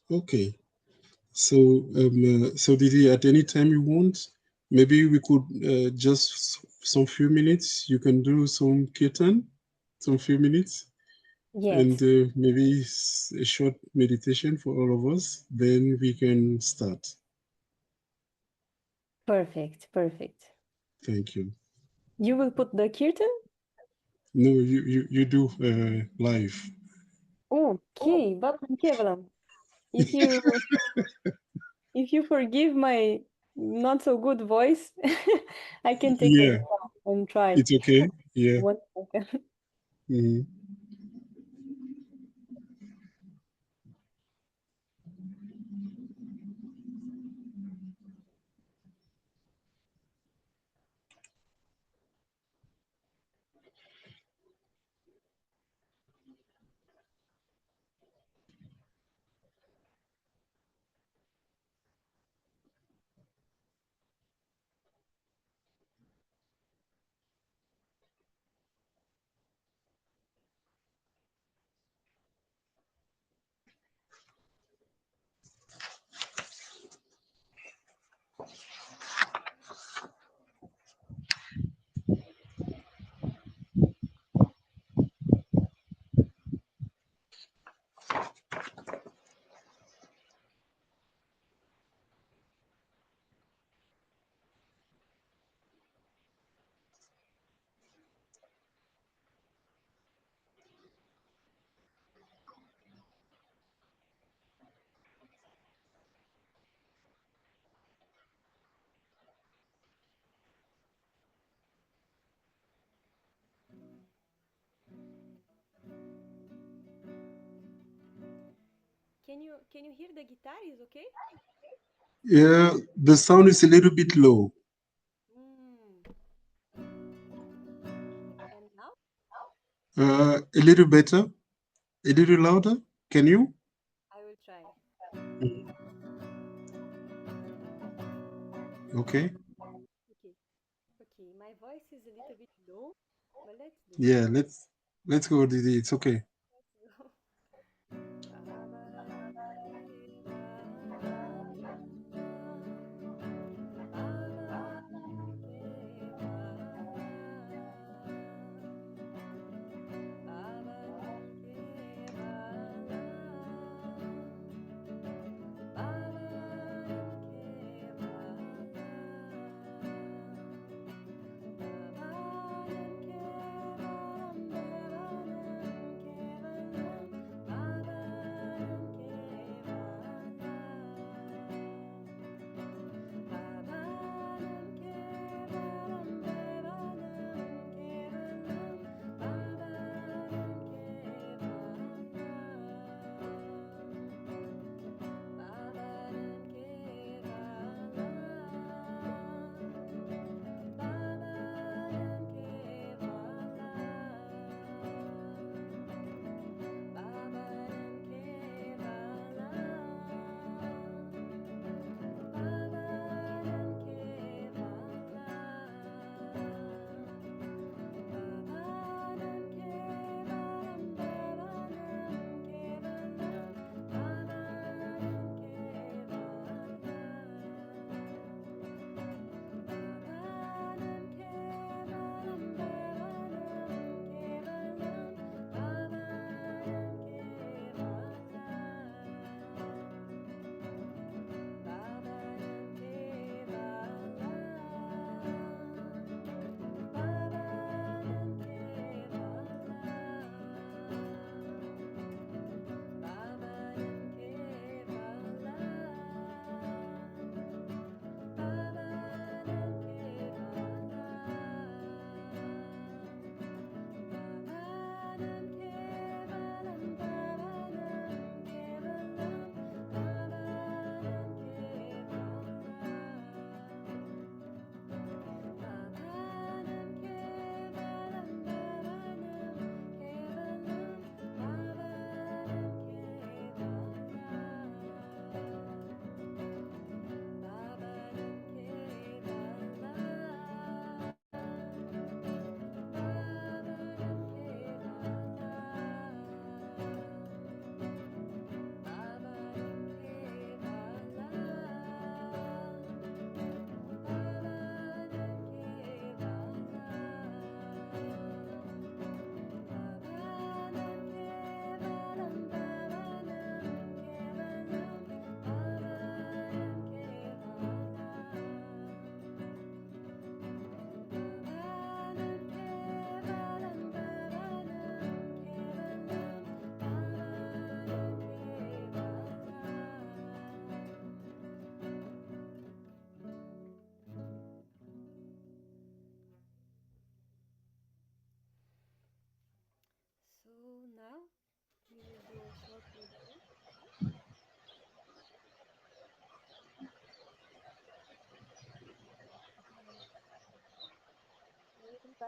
Okay. So Didi, at any time you want, maybe we could just some few minutes. You can do some kirtan, some few minutes, and Yes, maybe a short meditation for all of us. Then we can start. perfect, perfect. Thank you. You will put the curtain? No, you do live. Okay, but Kevalam, if you if you forgive my not so good voice, I can take the Yeah, exam and try. it's okay. Yeah. One second. Mhm. Can you hear the guitar is okay? Yeah, the sound is a little bit low. Mm. And now? A little better, a little louder. Can you? I will try. Okay. Okay. Okay, my voice is a little bit low, but let's do. Yeah, let's go, Didi. It's okay. Let's go.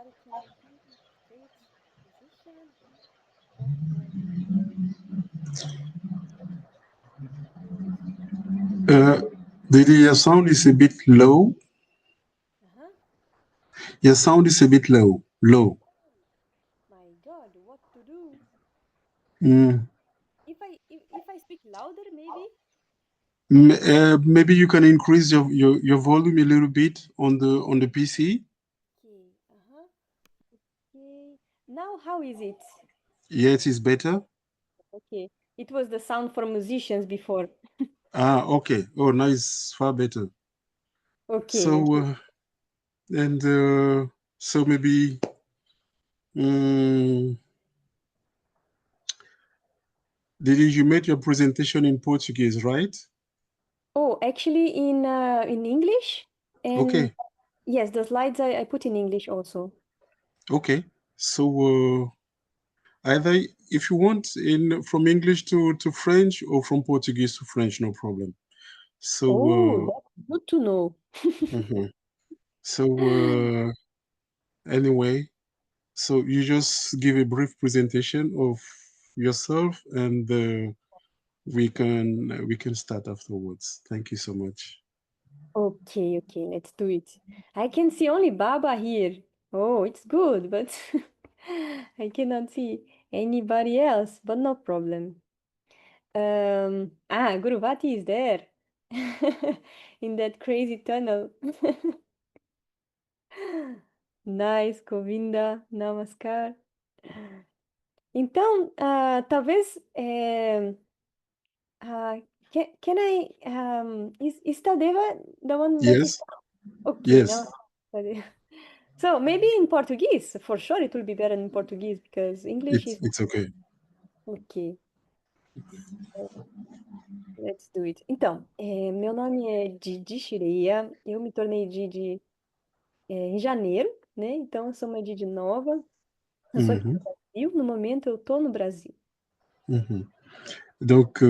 started to straight position. Back to good. Uh, Didi, your sound is a bit low. Uh-huh. Your sound is a bit low. Low. My God, what to do? Mm. If I speak louder, maybe. Maybe you can increase your volume a little bit on the PC. Okay. Uh-huh. Okay. Now how is it? Yeah, it is better. Okay. It was the sound for musicians before. Ah, okay. Oh, now it's far better. Okay. So, Okay. and so maybe, um, Didi, you made your presentation in Portuguese, right? Oh, actually in English, and Okay, yes, the slides I put in English also. okay. So, either if you want in from English to French or from Portuguese to French, no problem. So, Oh, that's good to know. mhm. So anyway, so you just give a brief presentation of yourself, and we can start afterwards. Thank you so much. Okay, okay, let's do it. I can see only Baba here. Oh, it's good, but I cannot see anybody else, but no problem. Guruvati is there in that crazy tunnel. Nice, Govinda, Namaskar. Então, talvez, uh, can I, is Tadeva the one that is, Yes, okay, now, yes, Tadeva. So maybe in Portuguese, for sure it will be better in Portuguese because English it's is, it's okay. okay, so let's do it. Então, meu nome é Didi Shreya, eu me tornei Didi, em janeiro, né? Então, eu sou uma Didi nova, eu sou aqui Mhm, no Brasil, no momento eu tô no Brasil. mhm. Donc,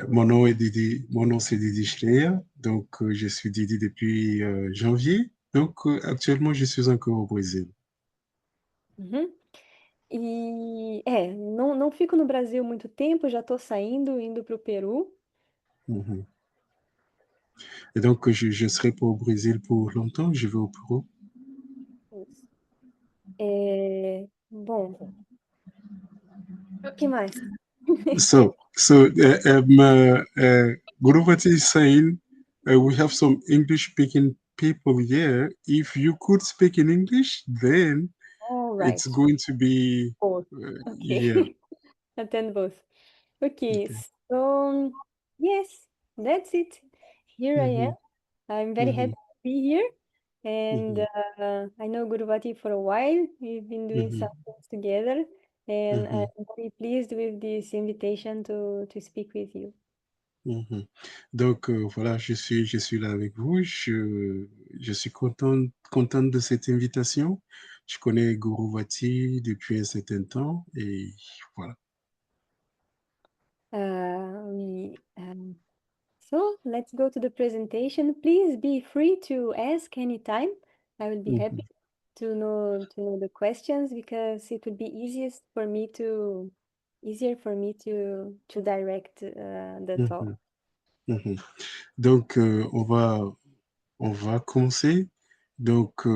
mon nom est Didi, mon nom c'est Didi Shreya. Donc, je suis Didi depuis janvier. Donc, actuellement, je suis encore au Brésil. Uhum. E não fico no Brasil muito tempo, já tô saindo, indo para o Peru. Mhm. Et donc, je serai pas au Brésil pour longtemps. Je vais au Pérou. Isso. Bom, o que mais? Guruvati is saying we have some English-speaking people here. If you could speak in English, then All it's right. going to be, Both. yeah. Okay. Attend both. Okay, Okay. so yes, that's it. Here I am. Mhm, I'm very happy mhm, to be here. And mhm, I know Guruvati for a while. We've been doing mhm, some things together. And mhm, I'm very pleased with this invitation to speak with you. mhm. Donc voilà, je suis là avec vous. Je suis contente de cette invitation. Je connais Guruvati depuis un certain temps et voilà. We So let's go to the presentation. Please be free to ask anytime. I will be happy Mhm, to know the questions because it would be easier for me to direct the talk. mhm, mhm. Donc on va commencer. Donc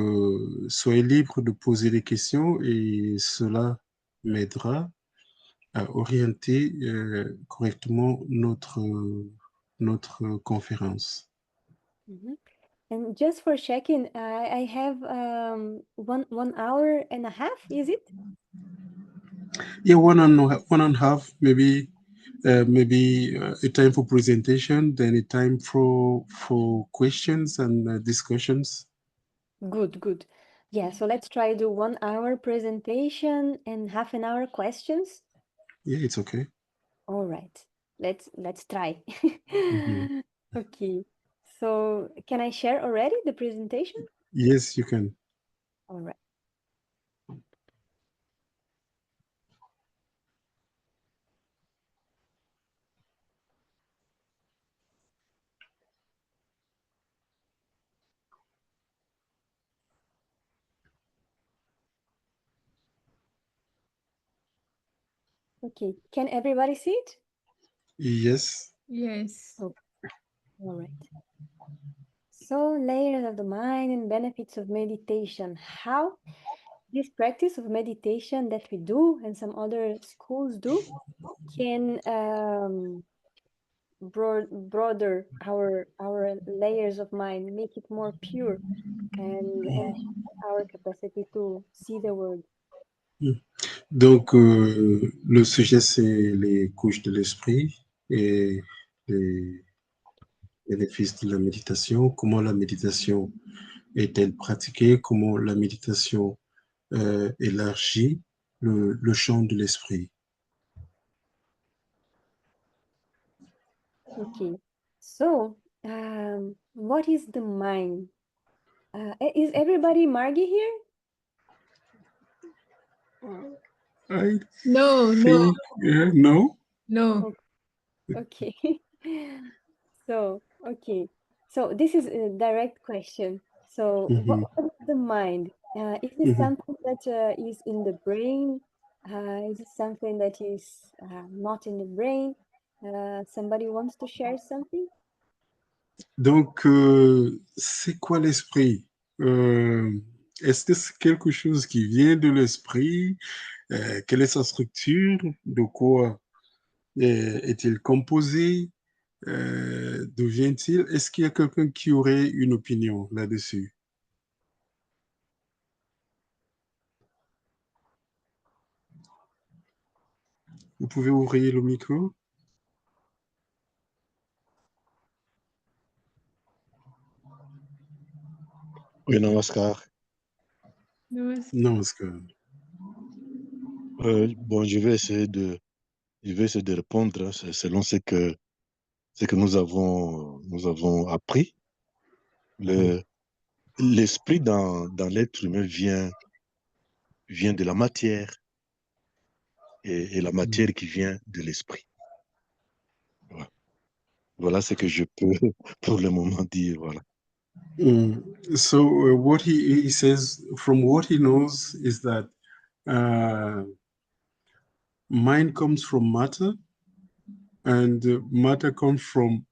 soyez libre de poser des questions et cela m'aidera à orienter correctement notre conférence. Mhm. And just for checking, I have 1 hour and a half, is it? Yeah, one and a half, maybe a time for presentation, then a time for questions and discussions. Good, good. Yeah, so let's try do 1 hour presentation and half an hour questions. Yeah, it's okay. All right. Let's try. Mhm. Okay. So, can I share already the presentation? Yes, you can. All right. Okay. Can everybody see it? Yes. Yes. Oh, all right. So, layers of the mind and benefits of meditation. How this practice of meditation that we do and some other schools do can broader our layers of mind, make it more pure and enhance our capacity to see the world. Donc, le sujet, c'est les couches de l'esprit et les bénéfices de la méditation. Comment la méditation est-elle pratiquée? Comment la méditation élargit le champ de l'esprit? Okay. So, what is the mind? Is everybody Margie here? I No, no, think, no. no. Oh, okay. So, okay. So this is a direct question. So, Mhm, what is the mind? Is this mhm. something that is in the brain? Is it something that is not in the brain? Somebody wants to share something? Donc, c'est quoi l'esprit? Euh, Est-ce que c'est quelque chose qui vient de l'esprit? Quelle est sa structure? De quoi est-il composé? D'où vient-il? Est-ce qu'il y a quelqu'un qui aurait une opinion là-dessus? Vous pouvez ouvrir le micro? Oui, namaskar. No. Non, parce que... Bon, je vais essayer de répondre, hein, selon ce que nous avons appris. L'esprit dans l'être humain vient de la matière et la matière qui vient de l'esprit. Voilà. Voilà ce que je peux pour le moment dire. Voilà. So what he says, from what he knows, is that uh, mind comes from matter, and matter comes from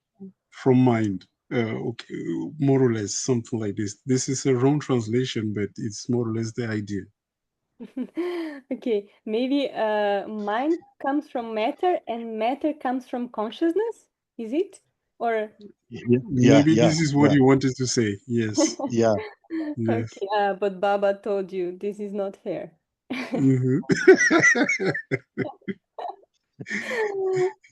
mind. Okay, more or less, something like this. This is a wrong translation, but it's more or less the idea. Okay, maybe mind comes from matter and matter comes from consciousness, is it? Or Maybe this is what Yeah, he wanted to say. Yes, yeah. yes. okay, but Baba told you this is not fair. Mhm.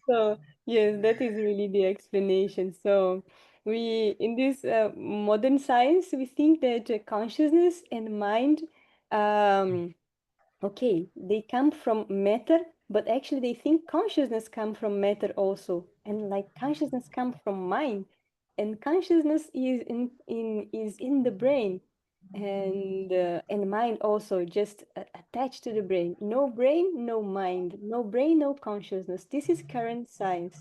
So, yes, that is really the explanation. So, we in this modern science, we think that consciousness and mind, um, okay, they come from matter, but actually they think consciousness come from matter also, and like consciousness come from mind, and consciousness is in the brain, and mind also just attached to the brain. No brain, no mind. No brain, no consciousness. This is current science.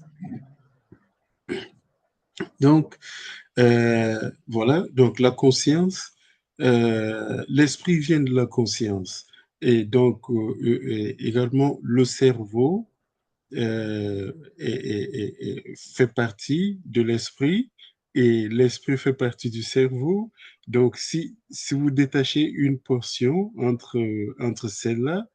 Donc, voilà, donc la conscience, l'esprit vient de la conscience. Et donc, également, le cerveau fait partie de l'esprit et l'esprit fait partie du cerveau. Donc, si vous détachez une portion entre celles-là,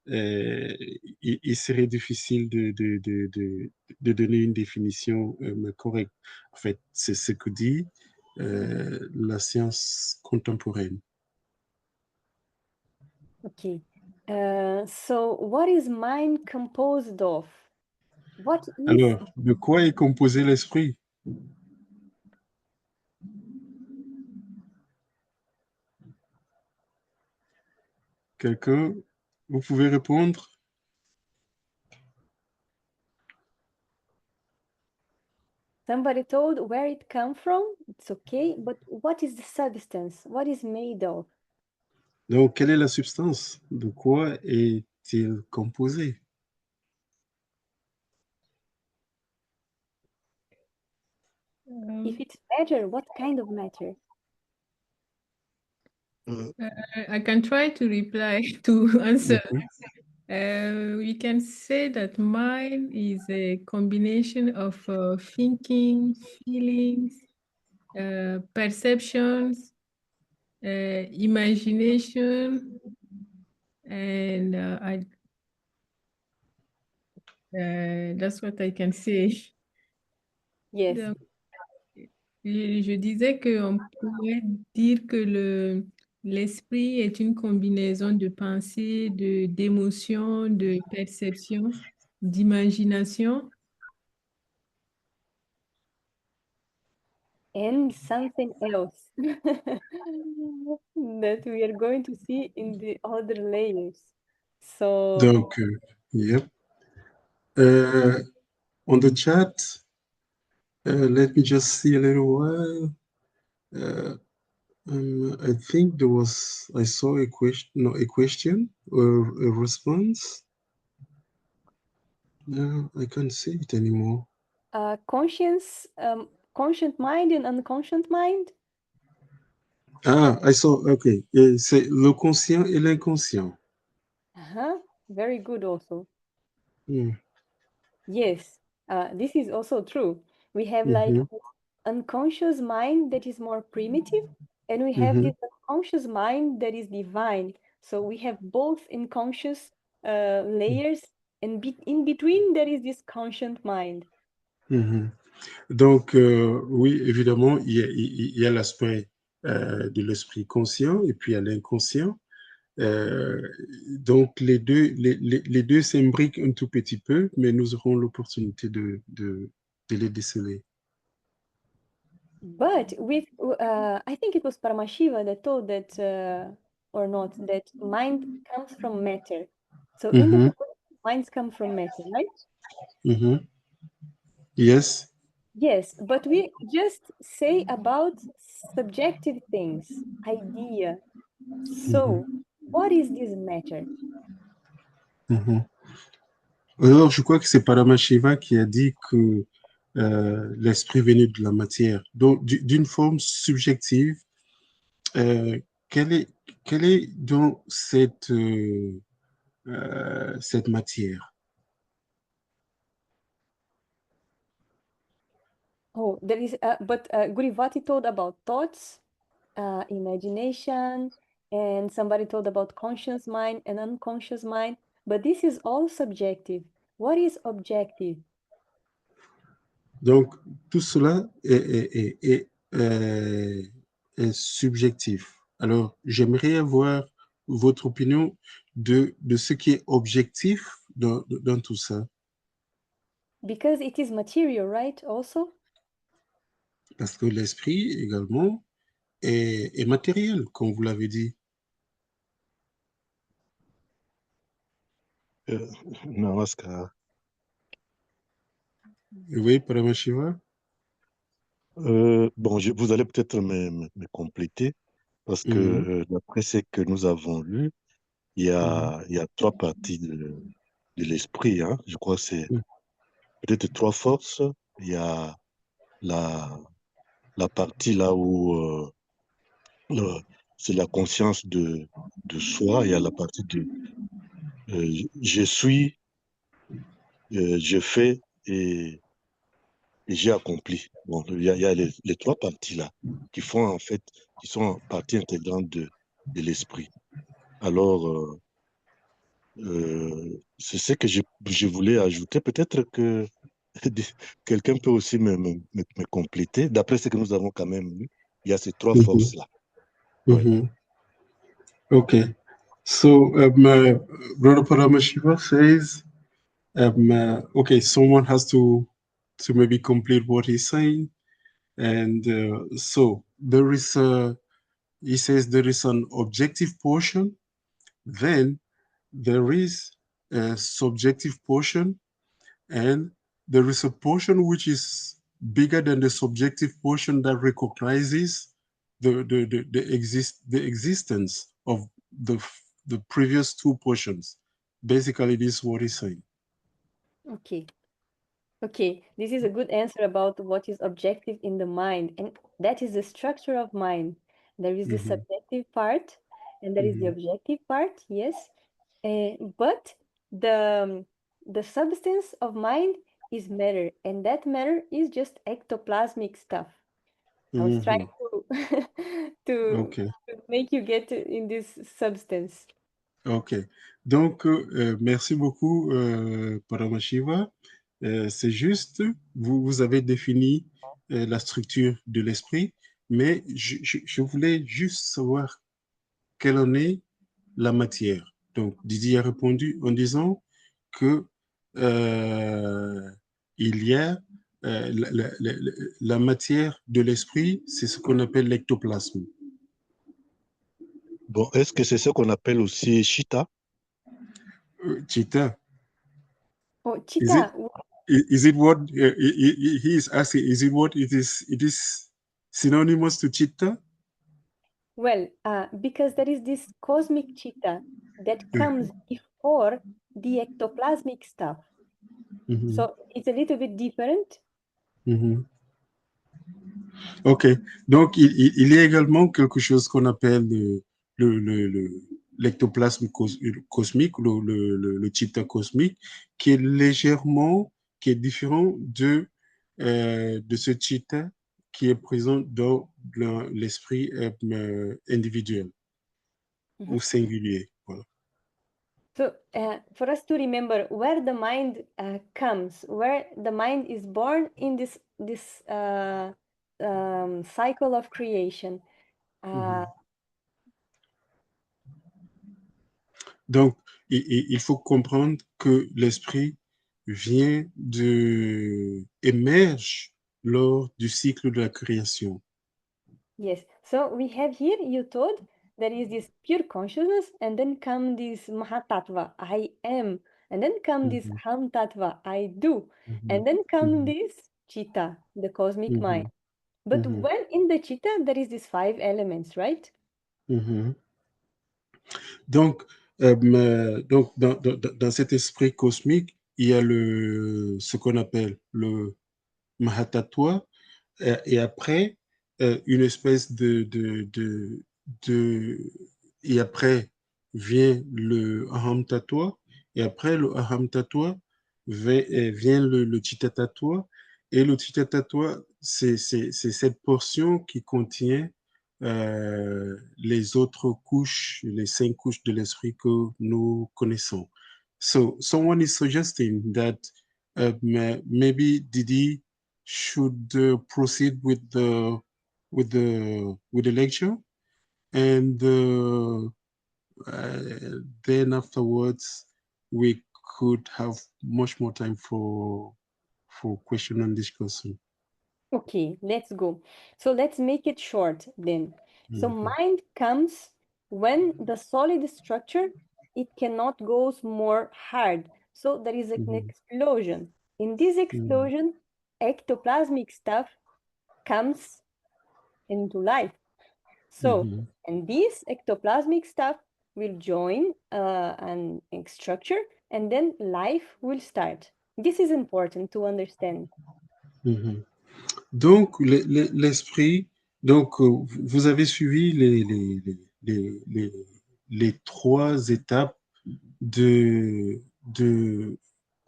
il serait difficile de donner une définition correcte. En fait, c'est ce que dit la science contemporaine. Okay. So what is mind composed of? What is Alors, de quoi est composé l'esprit? Quelqu'un, vous pouvez répondre? somebody told where it come from? It's okay, but what is the substance? What is made of? Donc, quelle est la substance? De quoi est-il composé? If it's matter, what kind of matter? Euh, I can try to reply to answer. Mhm. We can say that mind is a combination of thinking, feelings, perceptions, imagination, and that's what I can say. Yes. Donc, je disais qu'on pourrait dire que l'esprit est une combinaison de pensées, d'émotions, de perceptions, d'imagination. And something else that we are going to see in the other layers. So, Donc, yep. On the chat, let me just see a little while. I think I saw a question, no, a question or a response. No, I can't see it anymore. conscious mind and unconscious mind. Ah, I saw, okay. C'est le conscient et l'inconscient. Very good also. Hmm. Yes, this is also true. We have like Mhm. this unconscious mind that is more primitive, and we have Mhm. this unconscious mind that is divine. So we have both unconscious layers, and in between there is this conscious mind. Mhm. Donc, oui, évidemment, il y a l'aspect de l'esprit conscient et puis il y a l'inconscient. Euh, donc, les deux s'imbriquent un tout petit peu, mais nous aurons l'opportunité de les déceler. But with, I think it was Paramashiva that told that, or not, that mind comes from matter. So in the Mhm. Buddha, minds come from matter, right? Mhm. Yes. Yes, but we just say about subjective things, idea. Mhm. So, what is this matter? Mhm. Alors, je crois que c'est Paramashiva qui a dit que l'esprit venait de la matière. Donc, d'une forme subjective, euh, quelle est, quelle est donc cette matière? Oh, there is, but Gurivati told about thoughts, imagination, and somebody told about conscious mind and unconscious mind. But this is all subjective. What is objective? Donc, tout cela est subjectif. Alors, j'aimerais avoir votre opinion de ce qui est objectif dans tout ça. Because it is material, right? Also? Parce que l'esprit également est matériel, comme vous l'avez dit. Namaskar. Oui, Paramashiva? Bon, vous allez peut-être me compléter parce que Mhm. d'après ce que nous avons lu, il y a trois parties de l'esprit. Hein. Je crois que c'est Mhm. peut-être trois forces. Il y a la, la partie là où euh, c'est la conscience de soi. Il y a la partie de je suis, je fais et j'ai accompli. Bon, il y a les trois parties là qui font en fait, qui sont partie intégrante de l'esprit. Alors, c'est ce que je voulais ajouter. Peut-être que quelqu'un peut aussi me compléter. D'après ce que nous avons quand même lu, il y a ces trois Mhm. forces-là. Ouais. Mhm. Okay. So, Brother Paramashiva says, okay, someone has to maybe complete what he's saying. And so there is he says there is an objective portion, then there is a subjective portion, and there is a portion which is bigger than the subjective portion that recognizes the existence of the the previous two portions. Basically, this is what he's saying. Okay. Okay, this is a good answer about what is objective in the mind, and that is the structure of mind. There is the Mhm, subjective part, and there is the mhm, objective part, yes. But the substance of mind is matter, and that matter is just ectoplasmic stuff. I was trying to OK. make you get in this substance. OK. Donc, merci beaucoup, Paramashiva. C'est juste, vous avez défini la structure de l'esprit, mais je voulais juste savoir quelle en est la matière. Donc, Didi a répondu en disant que il y a la matière de l'esprit, c'est ce qu'on appelle l'ectoplasme. Bon, est-ce que c'est ce qu'on appelle aussi Chita? Chita, Oh, is it Chita. is it what he is asking? Is it what it is? It is synonymous to Chita? Well, because there is this cosmic Chita that comes before the ectoplasmic stuff. So it's a little bit different. OK. Donc, il y a également quelque chose qu'on appelle l'ectoplasme cosmique, le Chita cosmique, qui est légèrement, qui est différent de ce Chita qui est présent dans l'esprit individuel ou singulier. Voilà. So for us to remember where the mind comes, where the mind is born in this cycle of creation. Donc, il faut comprendre que l'esprit émerge lors du cycle de la création. Yes. So we have here, you told, there is this pure consciousness, and then come this Mahatattva, I am, and then come this Ham Tattva, I do, and then come this Chitta, the cosmic mind. But when in the Chitta, there is these 5 elements, right? Donc, dans cet esprit cosmique, il y a ce qu'on appelle le Mahatattva, et après, une espèce et après vient le Aham Tattva, et après le Aham Tattva vient le Chitta Tattva, et le Chitta Tattva, c'est cette portion qui contient les autres couches, les 5 couches de l'esprit que nous connaissons. So, someone is suggesting that maybe Didi should proceed with the lecture, and then afterwards we could have much more time for question and discussion. Okay, let's go. So let's make it short then. So mind comes when the solid structure, it cannot go more hard. So there is an explosion. In this explosion, ectoplasmic stuff comes into life. So, and this ectoplasmic stuff will join an structure, and then life will start. This is important to understand. Donc, l'esprit, donc, vous avez suivi les 3 étapes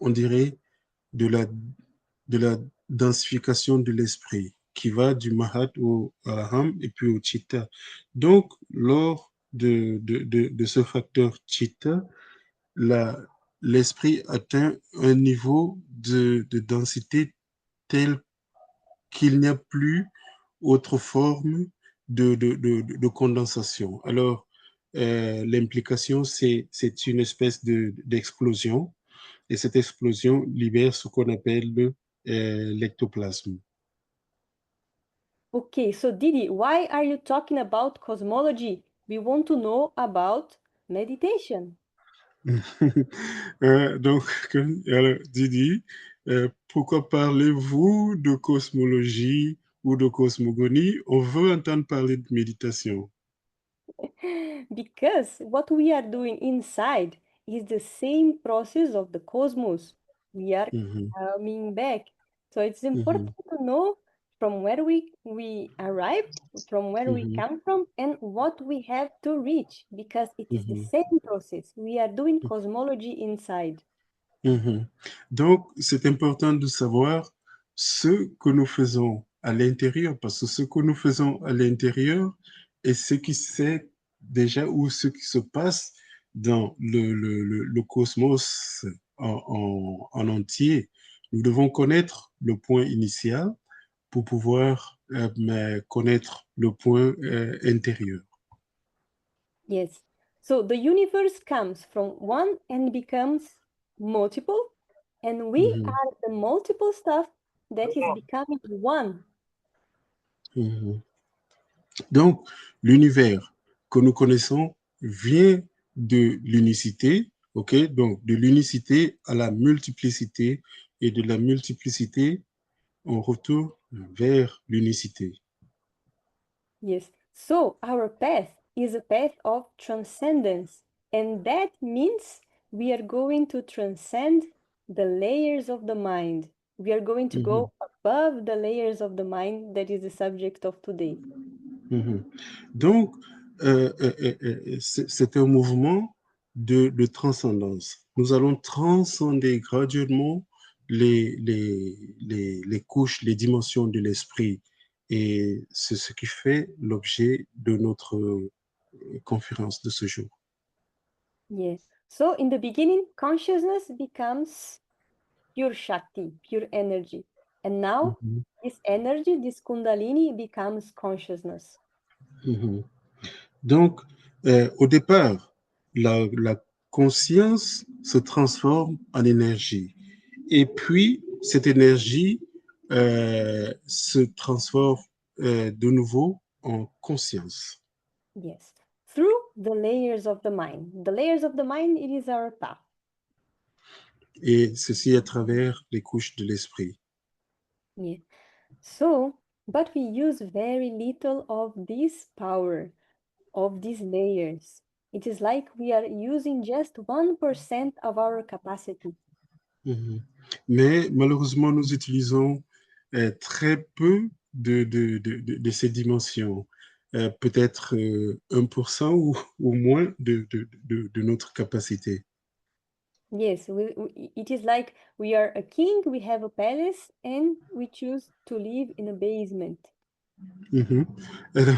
on dirait, de la densification de l'esprit, qui va du Mahat au Aham et puis au Chitta. Donc, lors de ce facteur Chitta, l'esprit atteint un niveau de densité tel qu'il n'y a plus autre forme de condensation. Alors, l'implication, c'est une espèce d'explosion, et cette explosion libère ce qu'on appelle l'ectoplasme. Okay, so Didi, why are you talking about cosmology? We want to know about meditation. Donc, alors, Didi, pourquoi parlez-vous de cosmologie ou de cosmogonie? On veut entendre parler de méditation. Because what we are doing inside is the same process of the cosmos. We are coming back. So it's important to know from where we arrived, from where we come from, and what we have to reach, because it is the same process. We are doing cosmology inside. Donc, c'est important de savoir ce que nous faisons à l'intérieur, parce que ce que nous faisons à l'intérieur est ce qui sait déjà ou ce qui se passe dans le cosmos en entier. Nous devons connaître le point initial pour pouvoir connaître le point intérieur. Yes. So the universe comes from one and becomes multiple, and we are the multiple stuff that is becoming one. Donc, l'univers que nous connaissons vient de l'unicité, ok? Donc, de l'unicité à la multiplicité et de la multiplicité, on retourne vers l'unicité. Yes. So our path is a path of transcendence, and that means we are going to transcend the layers of the mind. We are going to go above the layers of the mind that is the subject of today. Donc, c'est un mouvement de transcendance. Nous allons transcender graduellement les couches, les dimensions de l'esprit. Et c'est ce qui fait l'objet de notre conférence de ce jour. Yeah. So in the beginning, consciousness becomes pure Shakti, pure energy. And now this energy, this Kundalini becomes consciousness. Donc, au départ, la conscience se transforme en énergie. Et puis, cette énergie se transforme de nouveau en conscience. Yes. Through the layers of the mind. The layers of the mind, it is our path. Et ceci à travers les couches de l'esprit. Yeah. So, but we use very little of this power, of these layers. It is like we are using just 1% of our capacity. Mais malheureusement, nous utilisons très peu de ces dimensions. Peut-être 1% ou moins de notre capacité. Yes, it is like we are a king, we have a palace, and we choose to live in a basement.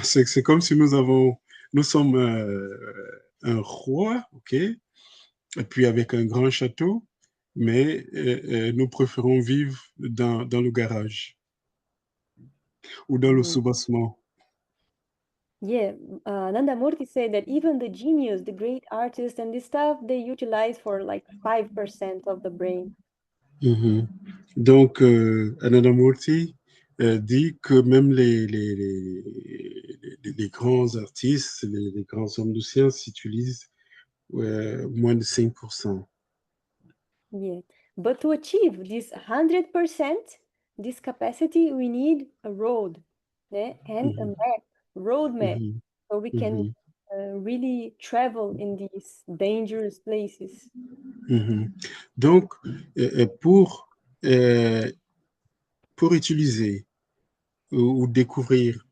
C'est comme si nous sommes un roi, ok, et puis avec un grand château, mais nous préférons vivre dans le garage ou dans le soubassement. Yeah, Nandamurti said that even the genius, the great artists and this stuff, they utilize for like 5% of the brain. Donc, Ananda Murthy dit que même les grands artistes, les grands hommes de science utilisent moins de 5%. Yeah, but to achieve this 100%, this capacity, we need a road, and a map, roadmap, so we can really travel in these dangerous places. Donc, pour utiliser ou découvrir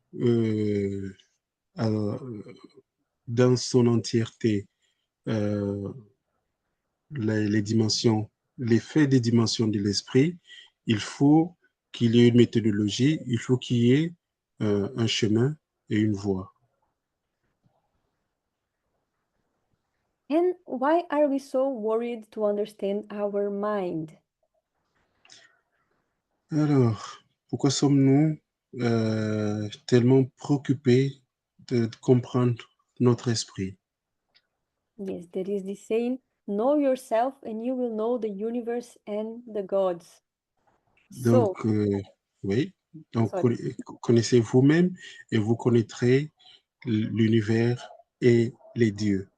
dans son entièreté les dimensions, l'effet des dimensions de l'esprit, il faut qu'il y ait une méthodologie, il faut qu'il y ait un chemin et une voie. And why are we so worried to understand our mind? Alors, pourquoi sommes-nous tellement préoccupés de comprendre notre esprit? Yes, there is this saying, know yourself and you will know the universe and the gods. Donc, oui, donc connaissez vous-même et vous connaîtrez l'univers et les dieux.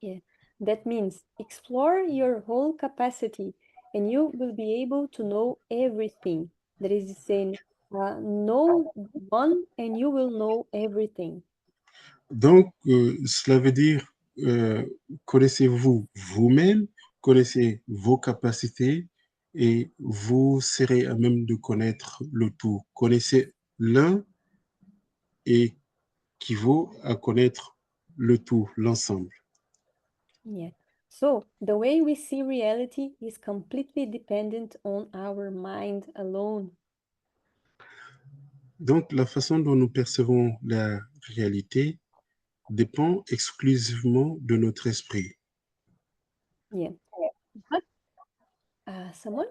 Yeah, that means explore your whole capacity and you will be able to know everything. There is the saying, know one and you will know everything. Donc, cela veut dire, connaissez-vous vous-même, connaissez vos capacités et vous serez à même de connaître le tout. Connaissez l'un équivaut à connaître le tout, l'ensemble. Yeah. So the way we see reality is completely dependent on our mind alone. Donc, la façon dont nous percevons la réalité dépend exclusivement de notre esprit. Yeah. But someone?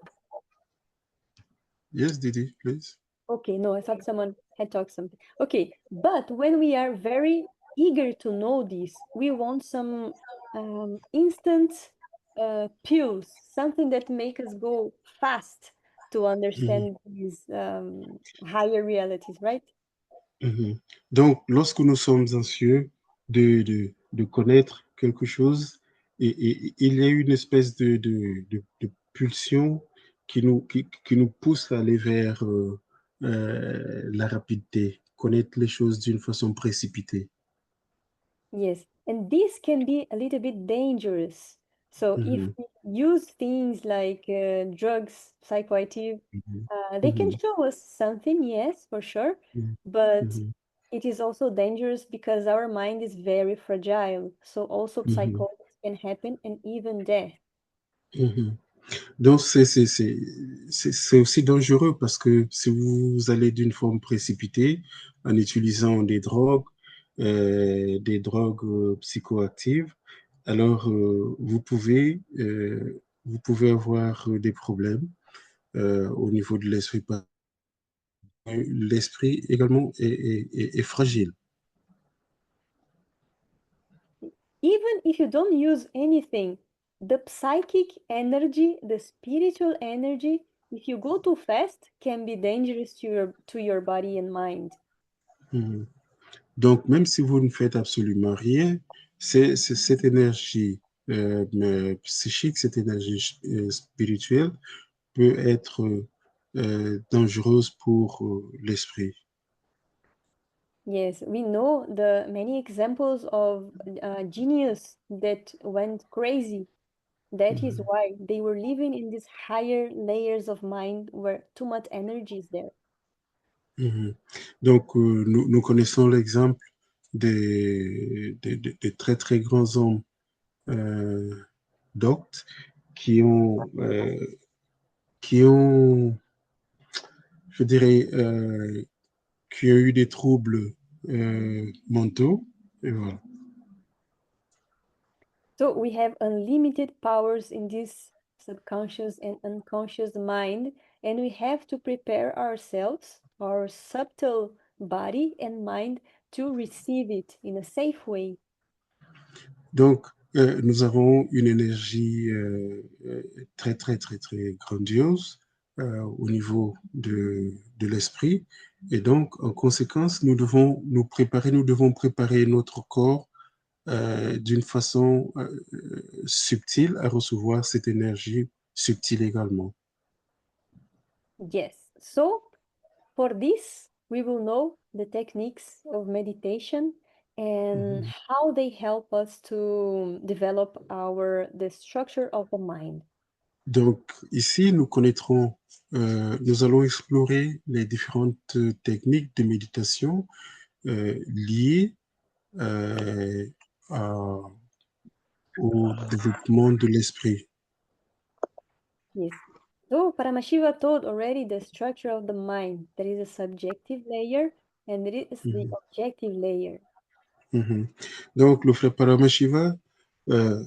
Yes, Didi, please. Okay, no, I thought someone had talked something. Okay, but when we are very eager to know this, we want some instant pills, something that make us go fast to understand these higher realities, right? Mhm. Donc, lorsque nous sommes anxieux de connaître quelque chose, il y a une espèce de pulsion qui nous pousse à aller vers la rapidité, connaître les choses d'une façon précipitée. Yes, and this can be a little bit dangerous. So if Mhm, we use things like drugs, psychoactive, mhm, they can mhm, show us something, yes, for sure, mhm, but mhm, it is also dangerous because our mind is very fragile. So also mhm, psychosis can happen and even death. mhm. Donc, c'est aussi dangereux parce que si vous allez d'une forme précipitée en utilisant des drogues psychoactives, alors vous pouvez avoir des problèmes au niveau de l'esprit. L'esprit également est fragile. Even if you don't use anything, the psychic energy, the spiritual energy, if you go too fast, can be dangerous to your body and mind. Mhm. Donc, même si vous ne faites absolument rien, c'est cette énergie psychique, cette énergie spirituelle peut être dangereuse pour l'esprit. Yes, we know the many examples of genius that went crazy. That is Mhm, why they were living in these higher layers of mind where too much energy is there. mhm. Donc, nous connaissons l'exemple des très, très grands hommes euh, doctes qui ont, euh, qui ont, je dirais, qui ont eu des troubles mentaux. Et voilà. So we have unlimited powers in this subconscious and unconscious mind, and we have to prepare ourselves, our subtle body and mind, to receive it in a safe way. Donc, nous avons une énergie très, très, très, très grandiose au niveau de l'esprit. Et donc, en conséquence, nous devons préparer notre corps d'une façon subtile à recevoir cette énergie subtile également. Yes. So for this, we will know the techniques of meditation and Mhm. how they help us to develop the structure of the mind. Donc, ici, nous allons explorer les différentes techniques de méditation liées euh, à- au développement de l'esprit. Yes. So Paramashiva told already the structure of the mind. There is a subjective layer and there is the Mhm, objective layer. mhm. Donc, le frère Paramashiva euh,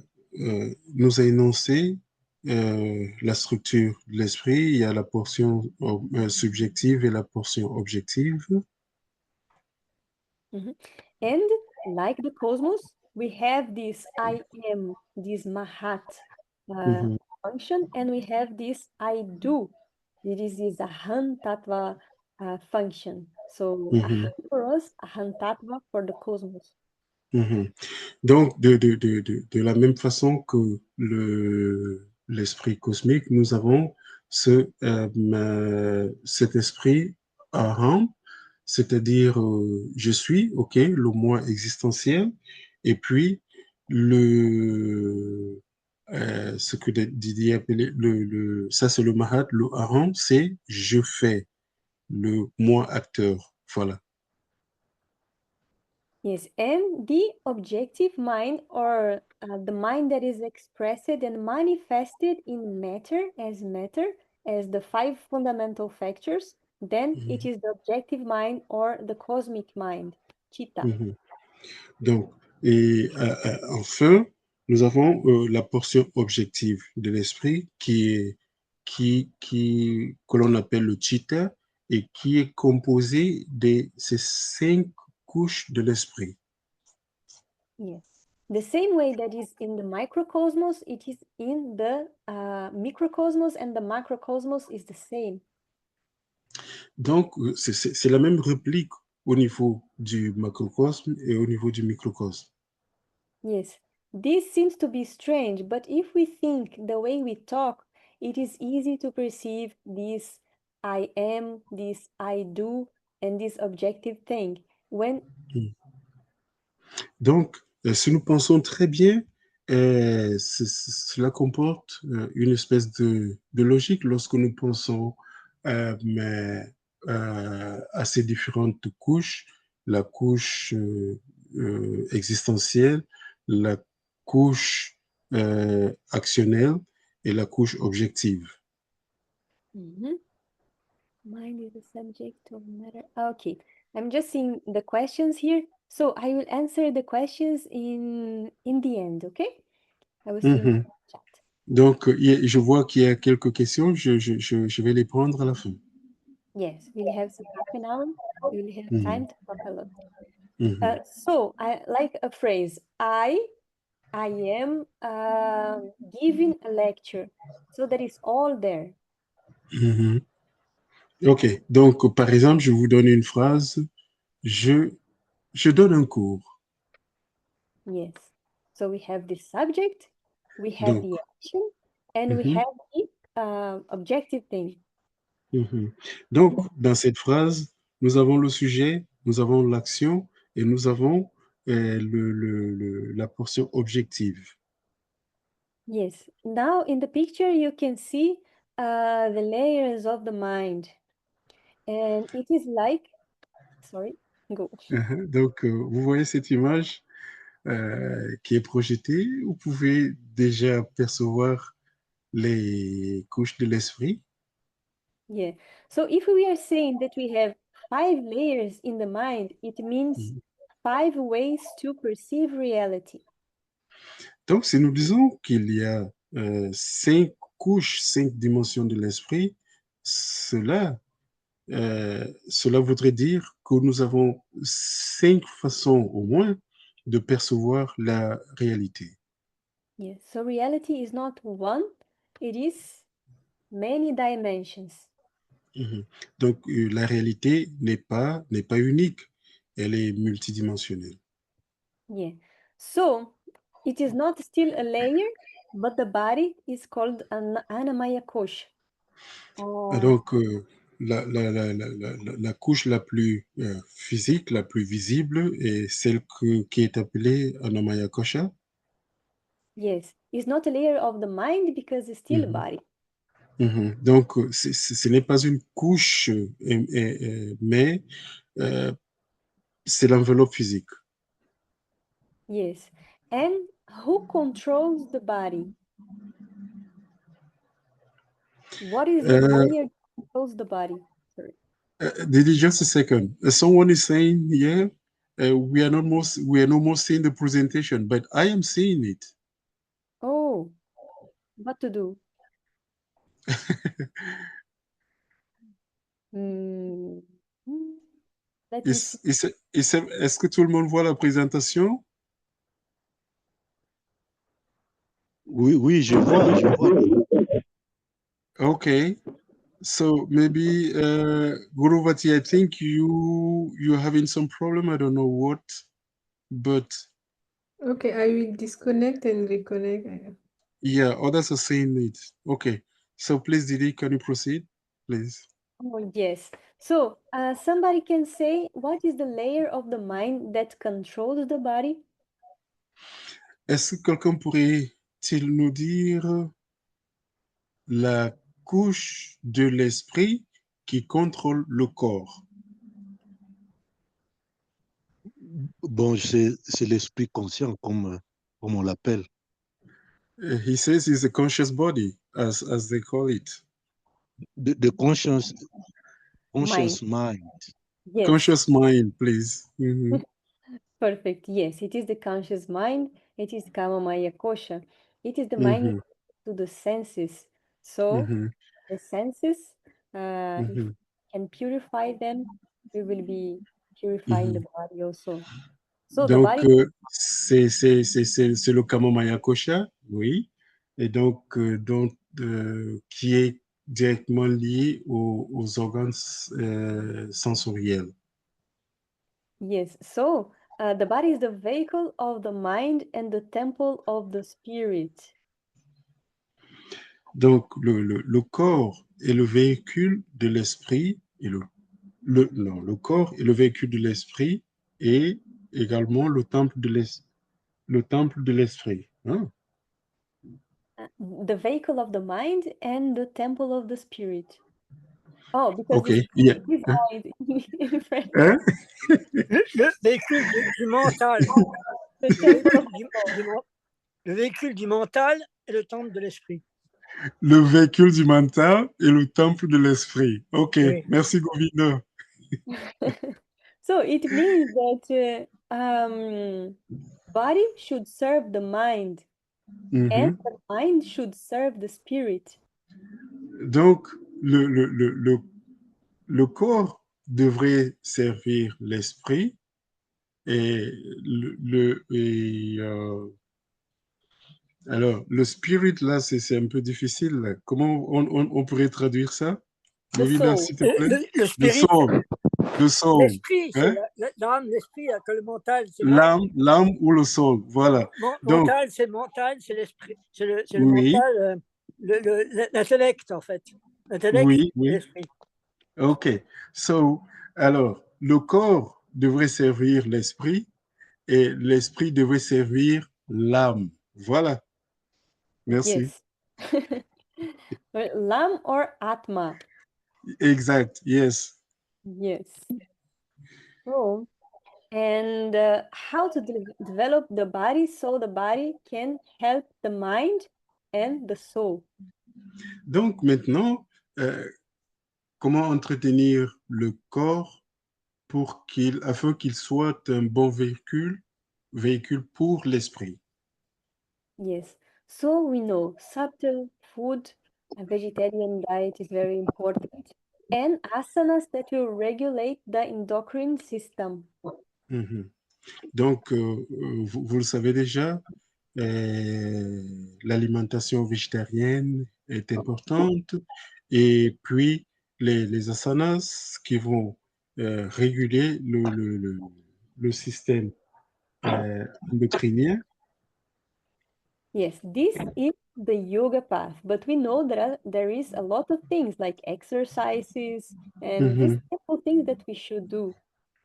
nous a énoncé la structure de l'esprit. Il y a la portion subjective et la portion objective. Mhm. And like the cosmos, we have this I am, this Mahat uh, Mhm, function, and we have this I do. It is this Ahan Tattva function. So mhm, Ahan for us, Ahan Tattva for the cosmos. mhm. Donc, de la même façon que l'esprit cosmique, nous avons cet esprit Aham, c'est-à-dire je suis, ok, le moi existentiel, et puis le, ce que Didi appelait ça c'est le Mahat, le Aram, c'est je fais, le moi acteur, voilà. Yes, and the objective mind, or the mind that is expressed and manifested in matter as the five fundamental factors, then it is the objective mind or the cosmic mind, Chitta. Donc, et enfin, nous avons la portion objective de l'esprit que l'on appelle le chitta et qui est composé de ces 5 couches de l'esprit. Yes. The same way that is in the microcosmos, it is in the microcosmos, and the macrocosmos is the same. Donc, c'est la même réplique au niveau du macrocosme et au niveau du microcosme. Yes, this seems to be strange, but if we think the way we talk, it is easy to perceive this I am, this I do, and this objective thing. When Donc, si nous pensons très bien, cela comporte une espèce de logique lorsque nous pensons à ces différentes couches, la couche existentielle, la couche actionnelle et la couche objective. mind is the subject of matter. Okay, I'm just seeing the questions here. So I will answer the questions in the end, okay? I will see in the chat. Donc, je vois qu'il y a quelques questions, je vais les prendre à la fin. Yes, we'll have some half an hour. We will have time to talk a lot. Mhm. So I like a phrase. I am giving a lecture. So that is all there. Mhm. Ok, donc par exemple, je vous donne une phrase. Je donne un cours. Yes. So we have the subject, we have Donc, the action, and we mhm, have the objective thing. mhm. Donc, dans cette phrase, nous avons le sujet, nous avons l'action et nous avons la portion objective. Yes. Now in the picture you can see the layers of the mind. And it is like, sorry, go. Donc, vous voyez cette image qui est projetée. Vous pouvez déjà percevoir les couches de l'esprit. Yeah. So if we are saying that we have 5 layers in the mind, it means 5 ways to perceive reality. Donc, si nous disons qu'il y a 5 couches, 5 dimensions de l'esprit, cela voudrait dire que nous avons 5 façons au moins de percevoir la réalité. Yes. So reality is not one, it is many dimensions. Donc, la réalité n'est pas unique, elle est multidimensionnelle. Yeah. So it is not still a layer, but the body is called an Anamaya Kosh. Donc, la couche la plus physique, la plus visible, est celle qui est appelée Anamaya Kosha. Yes, it's not a layer of the mind because it's still a body. Donc, ce n'est pas une couche, mais c'est l'enveloppe physique. Yes. And who controls the body? What is the layer that controls the body? Sorry. Didi, just a second. Someone is saying here, we are no more seeing the presentation, but I am seeing it. Oh, what to do? Hmm. Let me see. Est-ce que tout le monde voit la présentation? Oui, oui, je vois, je vois. Okay. So maybe Guruvati, I think you're having some problem. I don't know what, but Okay, I will disconnect and reconnect. yeah, others are saying it. Okay. So please, Didi, can you proceed, please? Oh, yes. So, somebody can say, what is the layer of the mind that controls the body? Est-ce que quelqu'un pourrait pourrait-il nous dire la couche de l'esprit qui contrôle le corps? Bon, c'est l'esprit conscient, comme on l'appelle. He says it's a conscious body, as they call it. The conscious Mind. mind. Yes. Conscious mind, please. Mhm, Perfect. Yes, it is the conscious mind. It is Kama Maya Kosha. It is the mind mhm, to the senses. So mhm, the senses, if mhm, we can purify them, we will be purifying the mhm. body also. So the Donc, body, c'est le Kamomaya Kosha, oui, et donc, qui est directement lié aux organes sensoriels. yes. So the body is the vehicle of the mind and the temple of the spirit. Donc, le corps est le véhicule de l'esprit, et non, le corps est le véhicule de l'esprit et également le temple de l'esprit. Hein? The vehicle of the mind and the temple of the spirit. Oh, because OK. this Yeah. is Hein? all in French. Hein? Le véhicule du mental. The Le temple of véhicule the soul. le véhicule du mental et le temple de l'esprit. Le véhicule du mental et le temple de l'esprit. OK. Oui. Merci, Govinda. So it means that body should serve the mind and Mhm. the mind should serve the spirit. Donc, le corps devrait servir l'esprit et alors, le spirit, là, c'est un peu difficile. Là. Comment on pourrait traduire ça? The Govinda, soul. s'il te plaît. Le Le spirit, soul. Le soul. l'esprit, c'est Hein? l'âme, l'esprit, que le mental, c'est l'âme. L'âme ou le soul. Voilà. Donc, Mental, c'est l'esprit, c'est le oui, mental, l'intellect en fait. L'intellect oui, et oui. l'esprit. OK. So, alors, le corps devrait servir l'esprit et l'esprit devrait servir l'âme. Voilà. Merci. Yes. Lam or Atma. Exact. Yes. Yes. Oh. And how to develop the body so the body can help the mind and the soul. Donc, maintenant, comment entretenir le corps afin qu'il soit un bon véhicule pour l'esprit. Yes. So we know subtle food, a vegetarian diet is very important, and asanas that will regulate the endocrine system. Mhm. Donc, vous le savez déjà, l'alimentation végétarienne est importante et puis les asanas qui vont réguler le système endocrinien. Yes, this is the yoga path, but we know that there is a lot of things like exercises and these Mhm, simple things that we should do.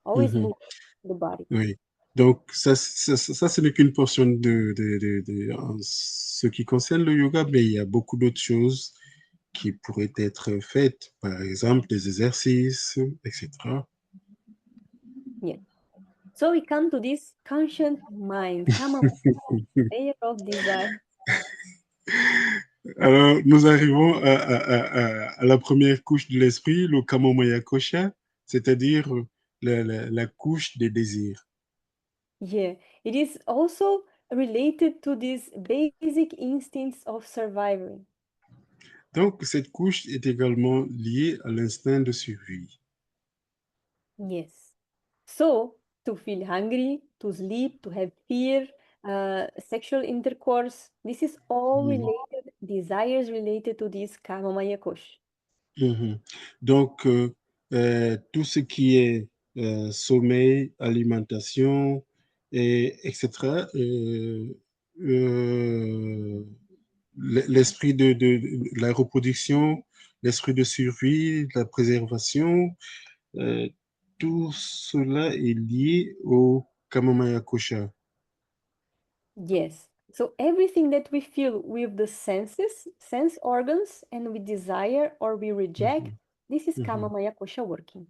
Always mhm. move the body. Oui. Donc, ce n'est qu'une portion en ce qui concerne le yoga, mais il y a beaucoup d'autres choses qui pourraient être faites, par exemple des exercices, etc. Yeah. So we come to this conscious mind, kama layer of desire. Alors, nous arrivons à la première couche de l'esprit, le Kamomaya Kosha, c'est-à-dire la couche des désirs. Yeah, it is also related to these basic instincts of survival. Donc, cette couche est également liée à l'instinct de survie. Yes. So, to feel hungry, to sleep, to have fear, sexual intercourse, this is all Mhm. related, desires related to this Kamamaya Kosh. Mhm. Donc, tout ce qui est sommeil, alimentation, etc., l'esprit de la reproduction, l'esprit de survie, de la préservation, euh, tout cela est lié au Kamamaya Kosha. Yes. So everything that we feel with the senses, sense organs, and we desire or we reject, this is Kama Maya Kosha working.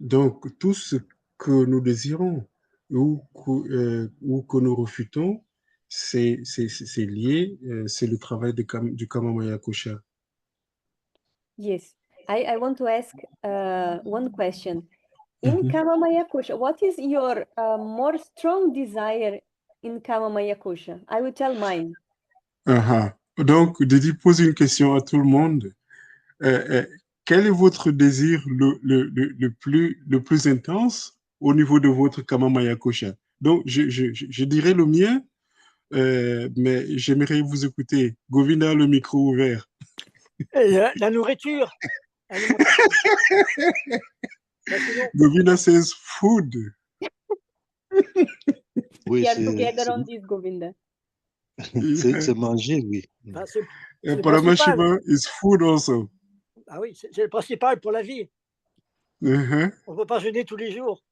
Donc, tout ce que nous désirons ou que nous refutons, c'est lié, c'est le travail du Kamamaya Kosha. Yes. I want to ask one question. In Kama Maya Kosha, what is your more strong desire in Kama Maya Kosha? I will tell mine. Donc, Didi pose une question à tout le monde. Quel est votre désir le plus intense au niveau de votre Kamamaya Kosha? Donc, je dirais le mien, mais j'aimerais vous écouter. Govinda, le micro ouvert. La nourriture, l'alimentation. Govinda says food. Oui, We are together on this, Govinda. c'est manger, oui. Enfin, c'est And le principal. Parameshiva is food also. Ah oui, c'est le principal pour la vie. Uh-huh. On ne peut pas jeûner tous les jours.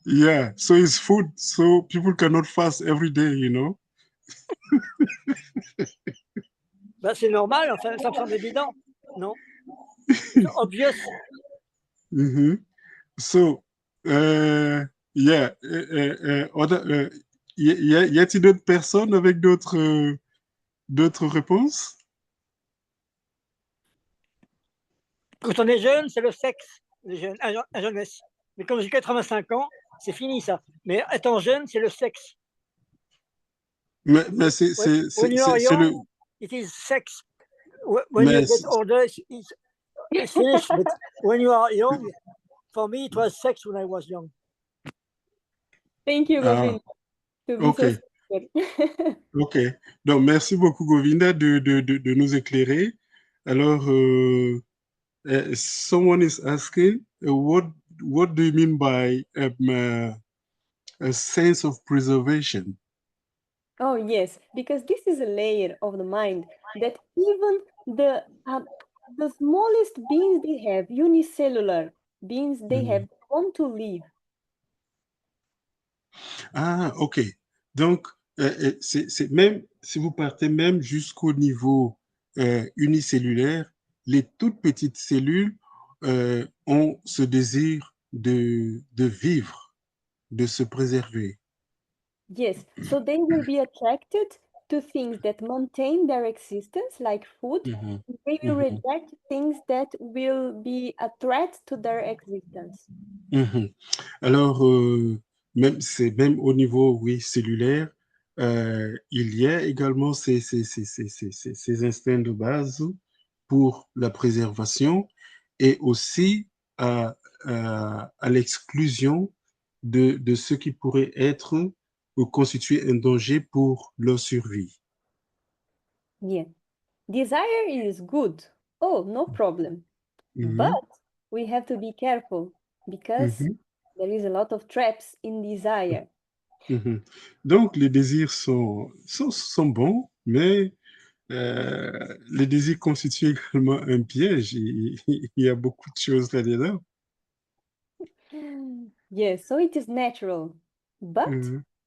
Yeah, so it's food, so people cannot fast every day, you know. Ben, c'est normal, enfin, ça me semble évident, non? It's obvious. So, yeah, y a-t-il d'autres personnes avec d'autres réponses? Quand on est jeune, c'est le sexe, les jeunes, la jeunesse. Mais comme j'ai 85 ans, c'est fini ça. Mais étant jeune, c'est le sexe. Mais c'est When you are young, le... it is sex. When you get older, it's finished. But when you are young, for me, it was sex when I was young. Thank you, Govinda. Ok. Ok. Donc, merci beaucoup, Govinda, de nous éclairer. Alors, someone is asking, what do you mean by a sense of preservation? Oh, yes, because this is a layer of the mind that even the smallest beings they have, unicellular beings they have, want to live. Ah, ok. Donc, c'est même, si vous partez même jusqu'au niveau unicellulaire, les toutes petites cellules ont ce désir de vivre, de se préserver. Yes, so they will be attracted to things that maintain their existence, like food. They will reject things that will be a threat to their existence. Alors, même au niveau, oui, cellulaire, il y a également ces instincts de base pour la préservation et aussi à l'exclusion de ce qui pourrait être ou constituer un danger pour leur survie. Yeah. Desire is good. Oh, no problem. But we have to be careful because there is a lot of traps in desire. Donc, les désirs sont bons, mais les désirs constituent également un piège. Il y a beaucoup de choses là-dedans. Yes, so it is natural. But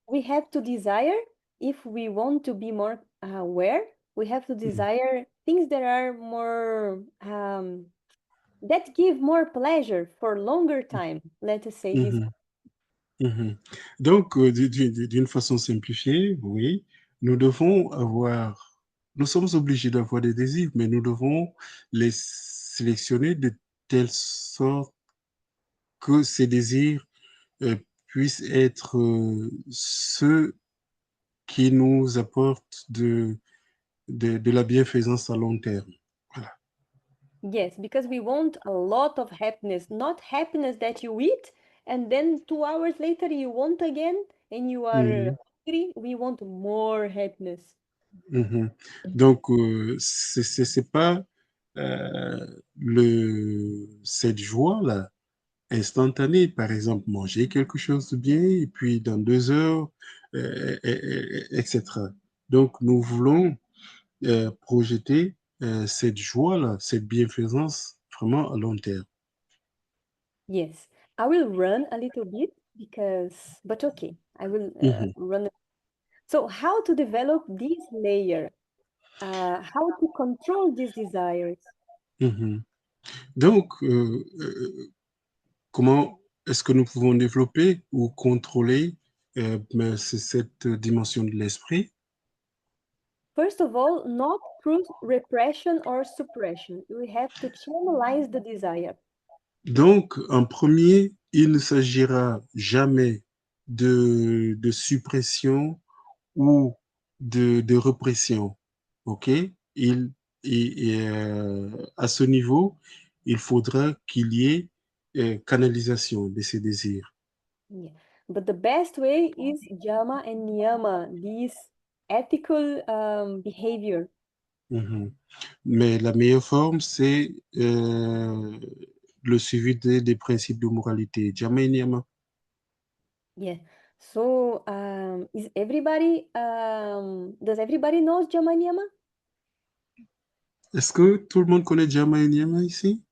we have to desire, if we want to be more aware, we have to desire things that are more, that give more pleasure for longer time. Let us say this. Donc, d'une façon simplifiée, oui, nous sommes obligés d'avoir des désirs, mais nous devons les sélectionner de telle sorte que ces désirs puissent être ceux qui nous apportent de la bienfaisance à long terme. Voilà. Yes, because we want a lot of happiness, not happiness that you eat and then 2 hours later you want again and you are hungry. We want more happiness. Donc, c'est pas cette joie-là instantanée, par exemple, manger quelque chose de bien et puis dans 2 heures, etc. Donc, nous voulons projeter cette joie-là, cette bienfaisance vraiment à long terme. Yes, I will run a little bit but okay, I will run. So how to develop this layer? How to control these desires? Donc, comment est-ce que nous pouvons développer ou contrôler cette dimension de l'esprit? First of all, not through repression or suppression. We have to channelize the desire. Donc, en premier, il ne s'agira jamais de suppression ou de répression. OK? À ce niveau, il faudra qu'il y ait canalisation de ces désirs. Yeah. But the best way is yama and niyama, these ethical behavior. Mais la meilleure forme, c'est le suivi des principes de moralité. Jama et niyama. Yeah. So, does everybody knows yama and niyama? Est-ce que tout le monde connaît Jama et niyama ici?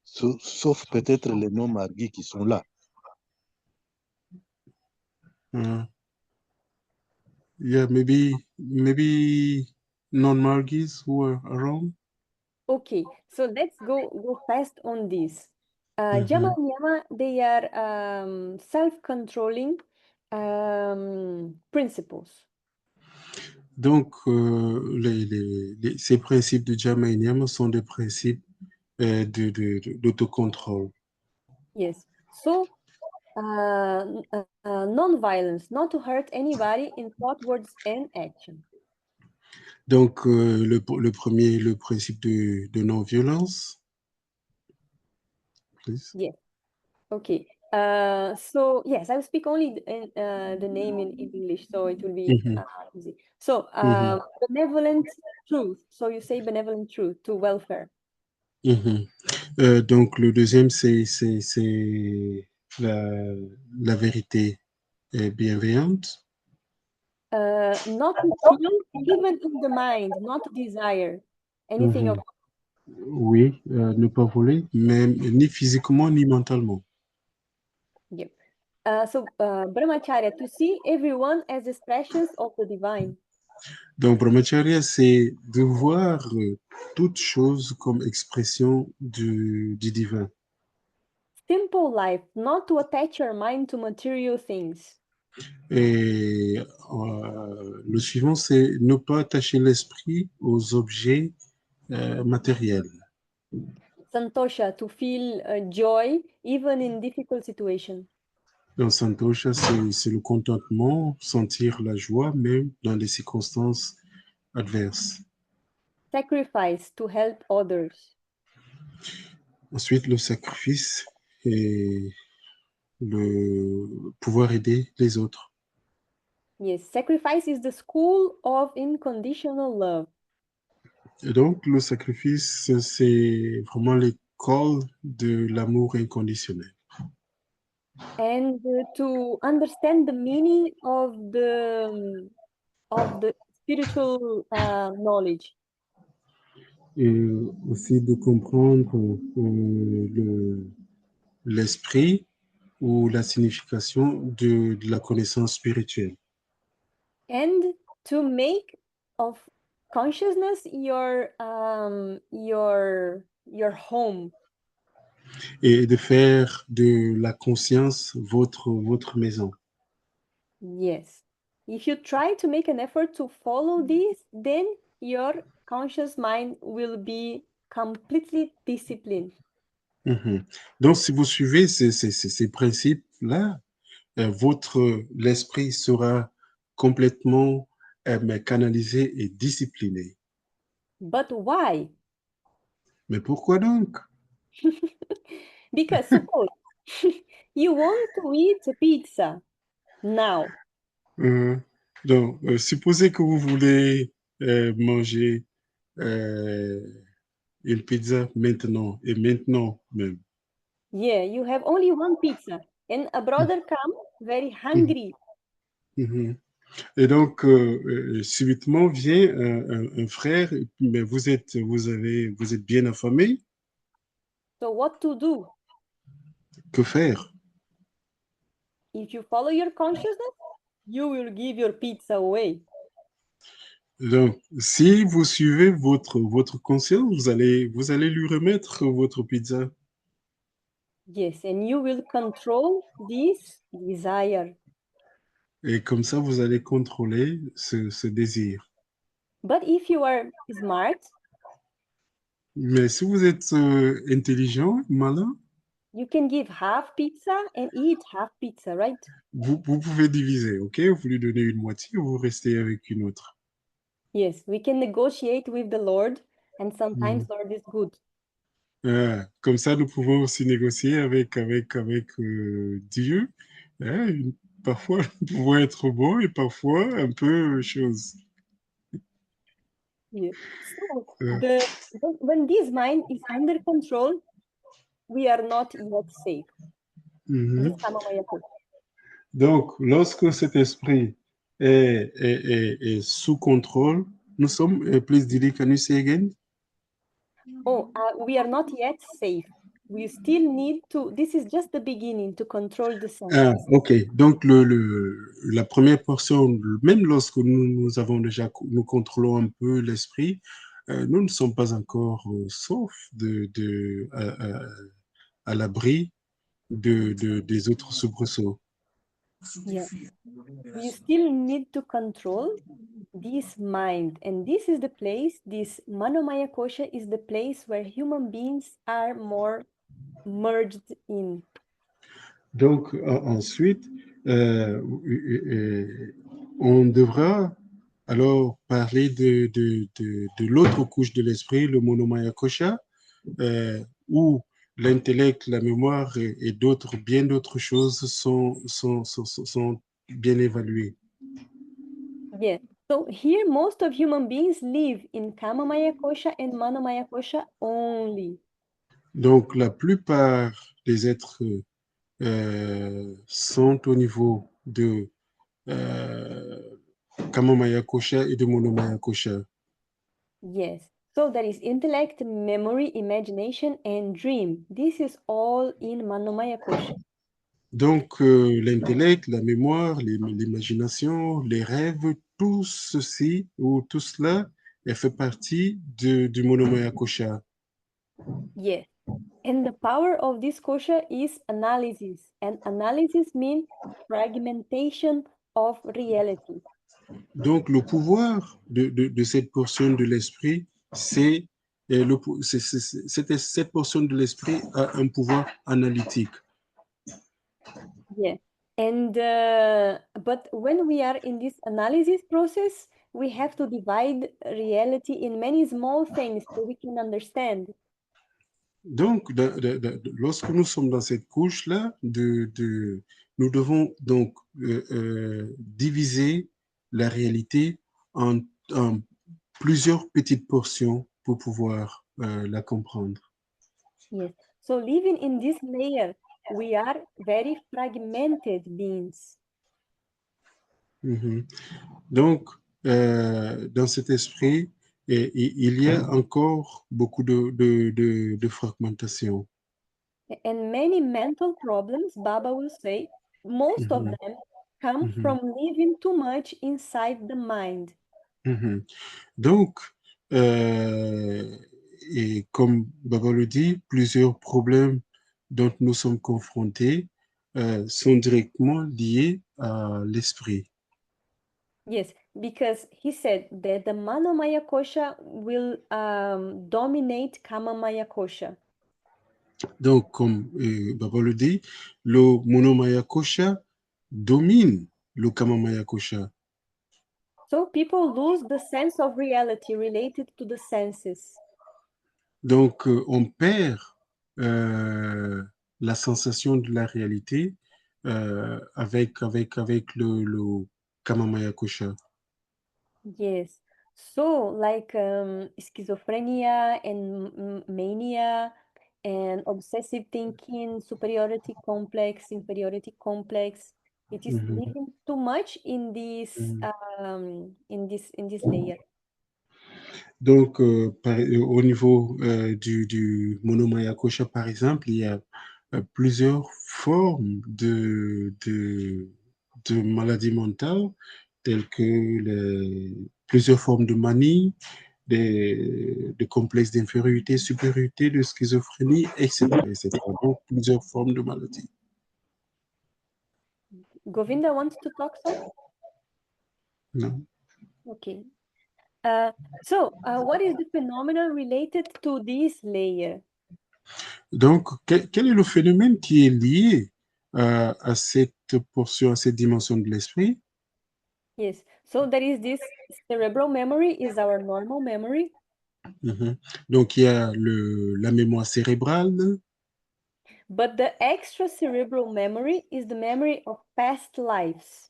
Sauf peut-être les non-marguis qui sont là. Yeah, maybe non-Margis who are around. Okay, so let's go fast on this. Yama and niyama, they are self-controlling principles. Donc, ces principes de Jama et Niyama sont des principes d'autocontrôle. Yes. So, non-violence, not to hurt anybody in thought, words, and action. Donc, le premier, le principe de non-violence. Please. Yes. Okay. So yes, I will speak only the name in English, so it will be easy. So, benevolent truth. So you say benevolent truth to welfare. Donc, le deuxième, c'est la vérité bienveillante. Not to steal, even in the mind, not to desire anything of. Oui, ne pas voler, mais ni physiquement ni mentalement. Yep. So, brahmacharya, to see everyone as expressions of the divine. Donc, brahmacharya, c'est de voir toute chose comme expression du divin. Simple life, not to attach your mind to material things. Et le suivant, c'est ne pas attacher l'esprit aux objets matériels. Santosha, to feel joy even in difficult situations. Donc, santosha, c'est le contentement, sentir la joie, même dans des circonstances adverses. Sacrifice, to help others. Ensuite, le sacrifice et le pouvoir aider les autres. Yes, sacrifice is the school of unconditional love. Et donc, le sacrifice, c'est vraiment l'école de l'amour inconditionnel. And to understand the meaning of the spiritual knowledge. Et aussi de comprendre l'esprit ou la signification de la connaissance spirituelle. And to make of consciousness your home. Et de faire de la conscience votre maison. Yes. If you try to make an effort to follow this, then your conscious mind will be completely disciplined. Donc, si vous suivez ces principes-là, l'esprit sera complètement canalisé et discipliné. But why? Mais pourquoi donc? Because suppose you want to eat a pizza now. Donc, supposez que vous voulez manger une pizza maintenant, et maintenant même. Yeah, you have only one pizza, and a brother come very hungry. Et donc, subitement vient un frère, mais vous êtes bien affamé. So what to do? Que faire? if you follow your consciousness, you will give your pizza away. Donc, si vous suivez votre conscience, vous allez lui remettre votre pizza. Yes, and you will control this desire. Et comme ça, vous allez contrôler ce désir. But if you are smart, Mais si vous êtes intelligent, malin, you can give half pizza and eat half pizza, right? vous pouvez diviser, ok? Vous lui donnez une moitié, vous restez avec une autre. Yes, we can negotiate with the Lord, and sometimes Lord is good. Comme ça, nous pouvons aussi négocier avec Dieu. Parfois, nous pouvons être bons et parfois un peu chose. Yeah. So when this mind is under control, we are not yet safe. This Kamamaya Kosha. Donc, lorsque cet esprit est sous contrôle, nous sommes, please Didi, can you say again? Oh, we are not yet safe. We still need to, this is just the beginning to control the senses. Ok. Donc, la première portion, même lorsque nous avons déjà, nous contrôlons un peu l'esprit, nous ne sommes pas encore saufs à l'abri des autres soubresauts. Yeah. We still need to control this mind. And this is the place, this Manomaya Kosha is the place where human beings are more merged in. Donc, ensuite, on devra alors parler de l'autre couche de l'esprit, le monomaya kosha, où l'intellect, la mémoire et bien d'autres choses sont bien évaluées. Yeah. So here, most of human beings live in Kamamaya Kosha and Manomaya Kosha only. Donc, la plupart des êtres sont au niveau de Kamamaya Kosha et de Monomaya Kosha. Yes. So there is intellect, memory, imagination, and dream. This is all in Manomaya Kosha. Donc, l'intellect, la mémoire, l'imagination, les rêves, tout ceci ou tout cela fait partie du monomaya kosha. Yes. And the power of this kosha is analysis. And analysis means fragmentation of reality. Donc, le pouvoir de cette portion de l'esprit, cette portion de l'esprit a un pouvoir analytique. Yeah. And but when we are in this analysis process, we have to divide reality in many small things so we can understand. Donc, lorsque nous sommes dans cette couche-là, nous devons donc diviser la réalité en plusieurs petites portions pour pouvoir la comprendre. Yes. So living in this layer, we are very fragmented beings. Donc, dans cet esprit, il y a encore beaucoup de fragmentation. And many mental problems, Baba will say, most of them come from living too much inside the mind. Donc, et comme Baba le dit, plusieurs problèmes dont nous sommes confrontés sont directement liés à l'esprit. Yes, because he said that the Manomaya Kosha will dominate Kamamaya Kosha. Donc, comme Baba le dit, le monomaya kosha domine le kamamaya kosha. So people lose the sense of reality related to the senses. Donc, on perd la sensation de la réalité avec le kamamaya kosha. Yes. So like schizophrenia and mania and obsessive thinking, superiority complex, inferiority complex. It is living too much in this layer. Donc, au niveau du monomaya kosha, par exemple, il y a plusieurs formes de maladies mentales, telles que plusieurs formes de manie, des complexes d'infériorité, supériorité, de schizophrénie, etc., etc. Donc, plusieurs formes de maladies. Govinda wants to talk some? Non? Okay. What is the phenomenon related to this layer? Donc, quel est le phénomène qui est lié à cette portion, à cette dimension de l'esprit? Yes. So there is this cerebral memory is our normal memory. Mhm. Donc, il y a la mémoire cérébrale. But the extracerebral memory is the memory of past lives.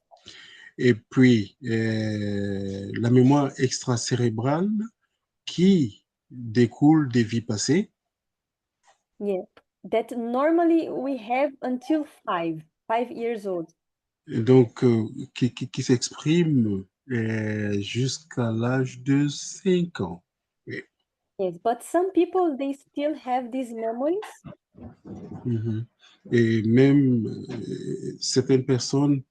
Et puis, la mémoire extracérébrale qui découle des vies passées. Yeah. That normally we have until 5 years old. Et donc, qui s'exprime jusqu'à l'âge de 5 ans. Oui. Yes, but some people, they still have these memories. Mhm. Et même certaines personnes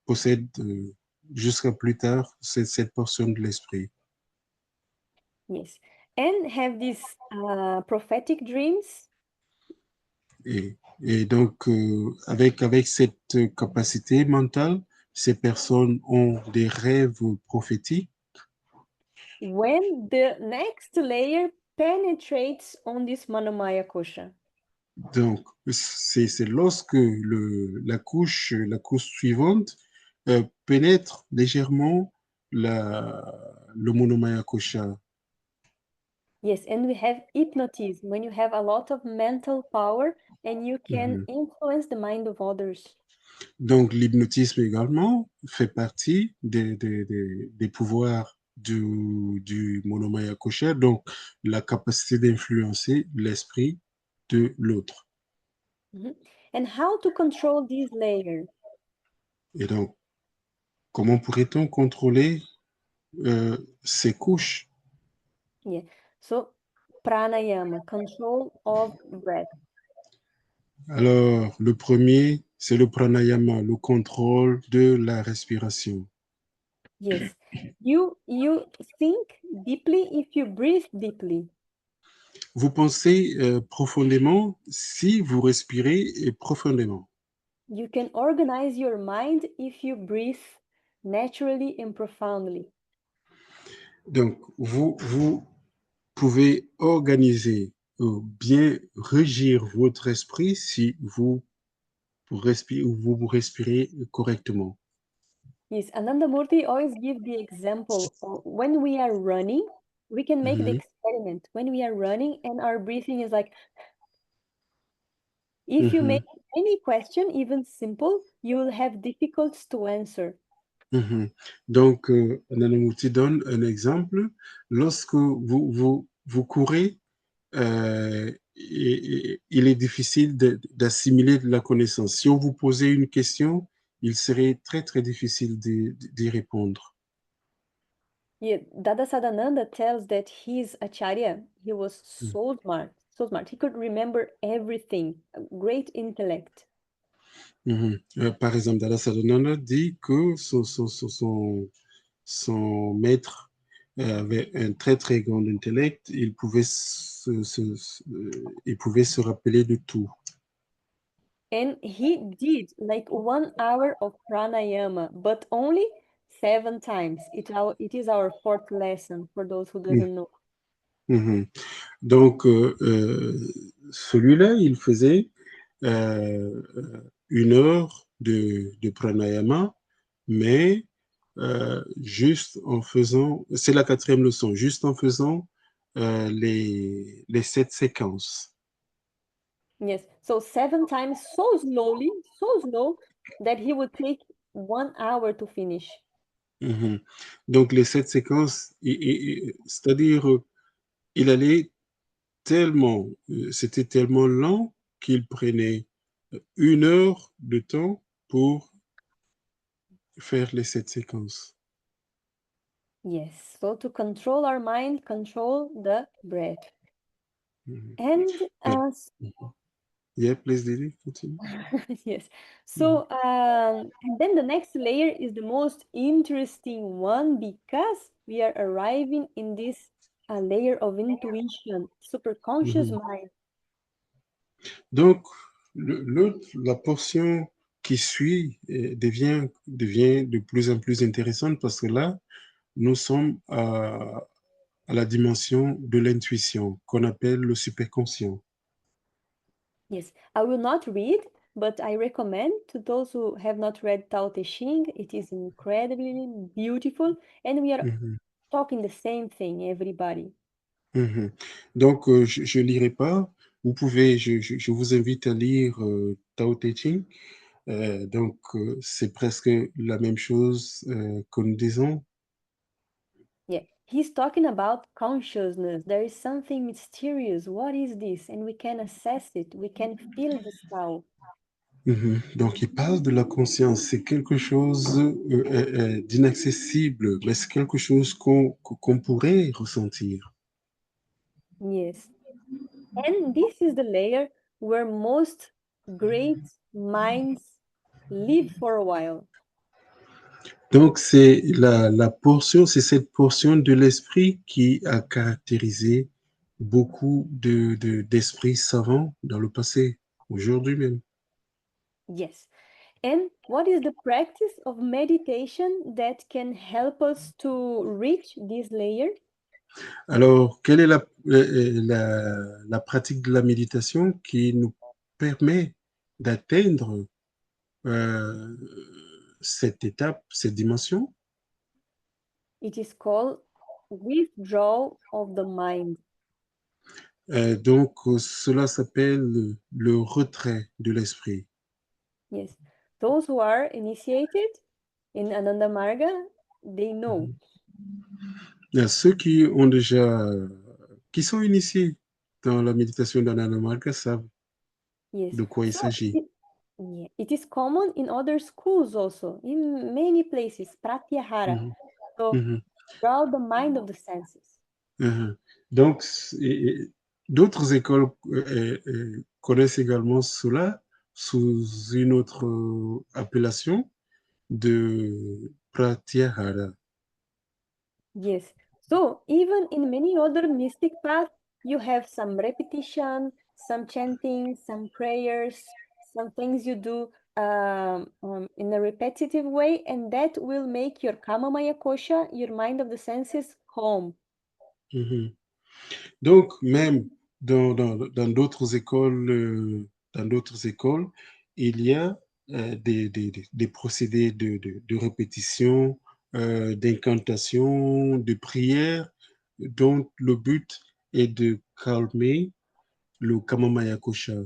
possèdent jusqu'à plus tard cette portion de l'esprit. Yes. And have these prophetic dreams. Et donc, avec cette capacité mentale, ces personnes ont des rêves prophétiques. When the next layer penetrates on this Manomaya kosha. Donc, c'est lorsque la couche suivante pénètre légèrement le monomaya kosha. Yes, and we have hypnotism, when you have a lot of mental power and you can influence the mind of others. Donc, l'hypnotisme également fait partie des pouvoirs du monomaya kosha, donc la capacité d'influencer l'esprit de l'autre. And how to control this layer? Et donc, comment pourrait-on contrôler ces couches? Yeah. So pranayama, control of breath. Alors, le premier, c'est le pranayama, le contrôle de la respiration. Yes. You think deeply if you breathe deeply. Vous pensez profondément si vous respirez profondément. You can organize your mind if you breathe naturally and profoundly. Donc, vous pouvez organiser ou bien régir votre esprit si vous respirez correctement. Yes, Anandamurti always give the example when we are running, we can make the experiment. When we are running and our breathing is like, if you make any question, even simple, you will have difficulties to answer. Donc, Anandamurti donne un exemple. Lorsque vous courez, il est difficile d'assimiler la connaissance. Si on vous posait une question, il serait très, très difficile d'y répondre. Yeah, Dada Sadananda tells that his acharya, he was so smart, so smart. He could remember everything, a great intellect. Par exemple, Dada Sadhananda dit que son maître avait un très, très grand intellect. Il pouvait il pouvait se rappeler de tout. And he did like 1 hour of pranayama, but only 7 times. It is our fourth lesson for those who doesn't know. Donc, celui-là, il faisait 1 heure de pranayama, mais juste en faisant, c'est la 4e leçon, juste en faisant les 7 séquences. Yes, so 7 times so slowly, so slow that he would take 1 hour to finish. Donc, les 7 séquences, c'est-à-dire, il allait tellement, c'était tellement lent qu'il prenait 1 heure de temps pour faire les 7 séquences. Yes, so to control our mind, control the breath. And Yeah, please, Didi, continue. Yes. So, and then the next layer is the most interesting one because we are arriving in this layer of intuition, superconscious Mhm. mind. Donc, la portion qui suit devient de plus en plus intéressante parce que là, nous sommes à la dimension de l'intuition qu'on appelle le superconscient. Yes, I will not read, but I recommend to those who have not read Tao Te Ching. It is incredibly beautiful, and we are Mhm, talking the same thing, everybody. mhm. Donc, je ne lirai pas. Vous pouvez, je vous invite à lire Tao Te Ching. Donc, c'est presque la même chose que nous disons. Yeah, he's talking about consciousness. There is something mysterious. What is this? And we can assess it. We can feel this Tao. Mhm. Donc, il parle de la conscience. C'est quelque chose d'inaccessible, mais c'est quelque chose qu'on pourrait ressentir. Yes. And this is the layer where most great minds live for a while. Donc, c'est cette portion de l'esprit qui a caractérisé beaucoup d'esprits savants dans le passé, aujourd'hui même. Yes. And what is the practice of meditation that can help us to reach this layer? Alors, quelle est la pratique de la méditation qui nous permet d'atteindre euh, cette étape, cette dimension? It is called withdrawal of the mind. Donc, cela s'appelle le retrait de l'esprit. Yes. Those who are initiated in Ananda Marga, they know. Il y a ceux qui sont initiés dans la méditation d'Ananda savent Yes. de quoi il So s'agit. yeah, it is common in other schools also, in many places, pratyahara. Mhm, So mhm, draw the mind of the senses. mhm. Donc, d'autres écoles connaissent également cela sous une autre appellation de pratyahara. Yes. So even in many other mystic paths, you have some repetition, some chanting, some prayers, some things you do in a repetitive way, and that will make your Kamamaya Kosha, your mind of the senses, calm. Mhm. Donc, même dans d'autres écoles, il y a des procédés de répétition, d'incantation, de prière, dont le but est de calmer le Kamamaya Kosha.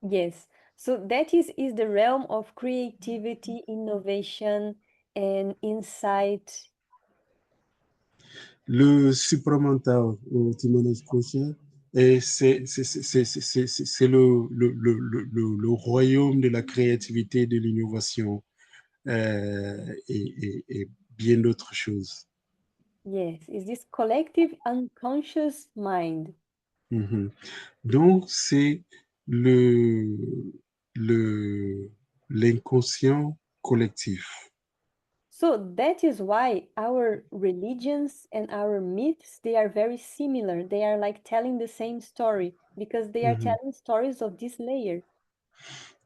Yes. So that is the realm of creativity, innovation, and insight. Le supramental au Timonage Kosha, c'est le royaume de la créativité et de l'innovation. Et bien d'autres choses. Yes, is this collective unconscious mind. Mhm. Donc, c'est le, l'inconscient collectif. So that is why our religions and our myths, they are very similar. They are like telling the same story because they are Mhm. telling stories of this layer.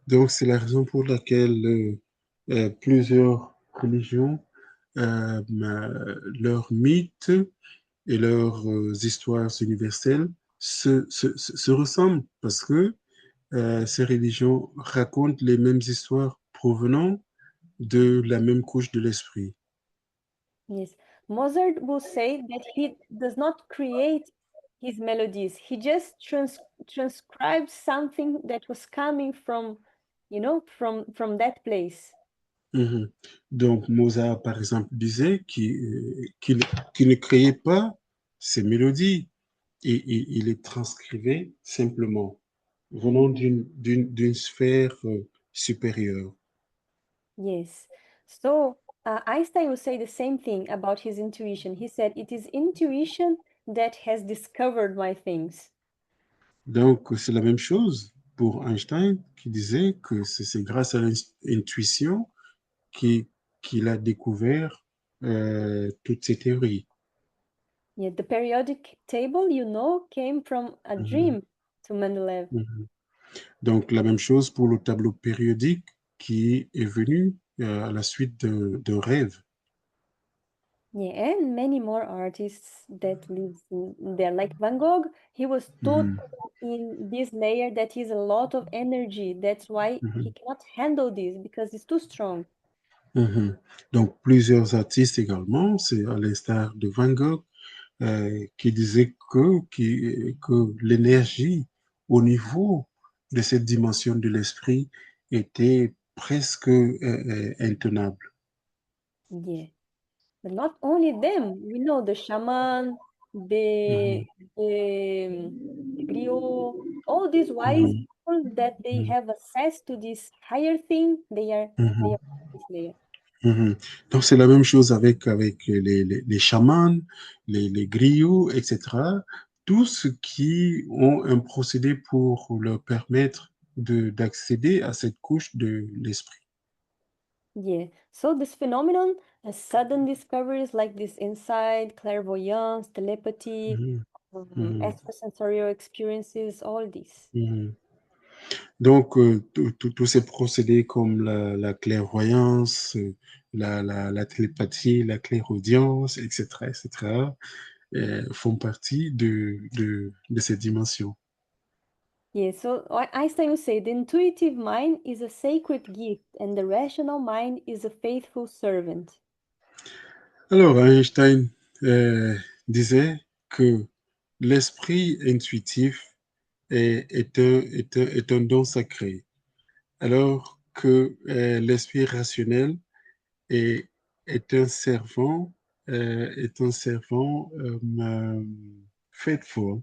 Donc, c'est la raison pour laquelle plusieurs religions, leurs mythes et leurs histoires universelles se ressemblent parce que ces religions racontent les mêmes histoires provenant de la même couche de l'esprit. Yes. Mozart will say that he does not create his melodies. He just transcribes something that was coming from, from that place. Mhm. Donc, Mozart, par exemple, disait qu'il ne créait pas ses mélodies et il les transcrivait simplement, venant d'une sphère supérieure. Yes. So Einstein will say the same thing about his intuition. He said, "It is intuition that has discovered my things." Donc, c'est la même chose pour Einstein qui disait que c'est grâce à l'intuition qu'il a découvert toutes ces théories. Yeah, the periodic table, you know, came from a Mhm, dream to Mendeleev. mhm. Donc, la même chose pour le tableau périodique qui est venu à la suite d'un rêve. Yeah, and many more artists that lives in there. Like Van Gogh, he was totally Mhm, in this layer that is a lot of energy. That's why he mhm, cannot handle this because it's too strong. mhm. Donc, plusieurs artistes également, c'est à l'instar de Van Gogh, qui disait que l'énergie au niveau de cette dimension de l'esprit était presque intenable. Yeah. But not only them, we know the shaman, the Mhm, the griot, all these wise mhm, people that they mhm, have access to this higher thing, they mhm, are this layer. mhm. Donc, c'est la même chose avec les chamans, les griots, etc. Tous ceux qui ont un procédé pour leur permettre d'accéder à cette couche de l'esprit. Yeah. So this phenomenon, sudden discoveries like this insight, clairvoyance, telepathy, Mhm, mhm, extrasensorial experiences, all this. mhm. Donc, tous ces procédés comme la clairvoyance, la télépathie, la clairaudience, etc., font partie de cette dimension. Yeah, so Einstein would say the intuitive mind is a sacred gift and the rational mind is a faithful servant. Alors, Einstein disait que l'esprit intuitif est un don sacré, alors que l'esprit rationnel est, est un servant faithful.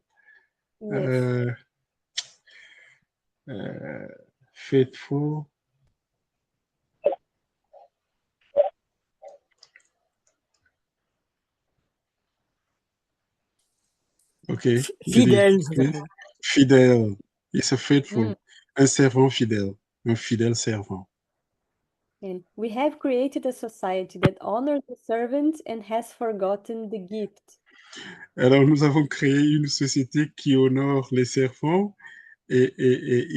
Yes. Euh, euh, faithful. Ok, Didi, Fidèle, ça please. s'appelle. Fidèle. It's a Mm. faithful. Un servant fidèle. Un fidèle servant. And we have created a society that honors the servant and has forgotten the gift. Alors, nous avons créé une société qui honore les servants et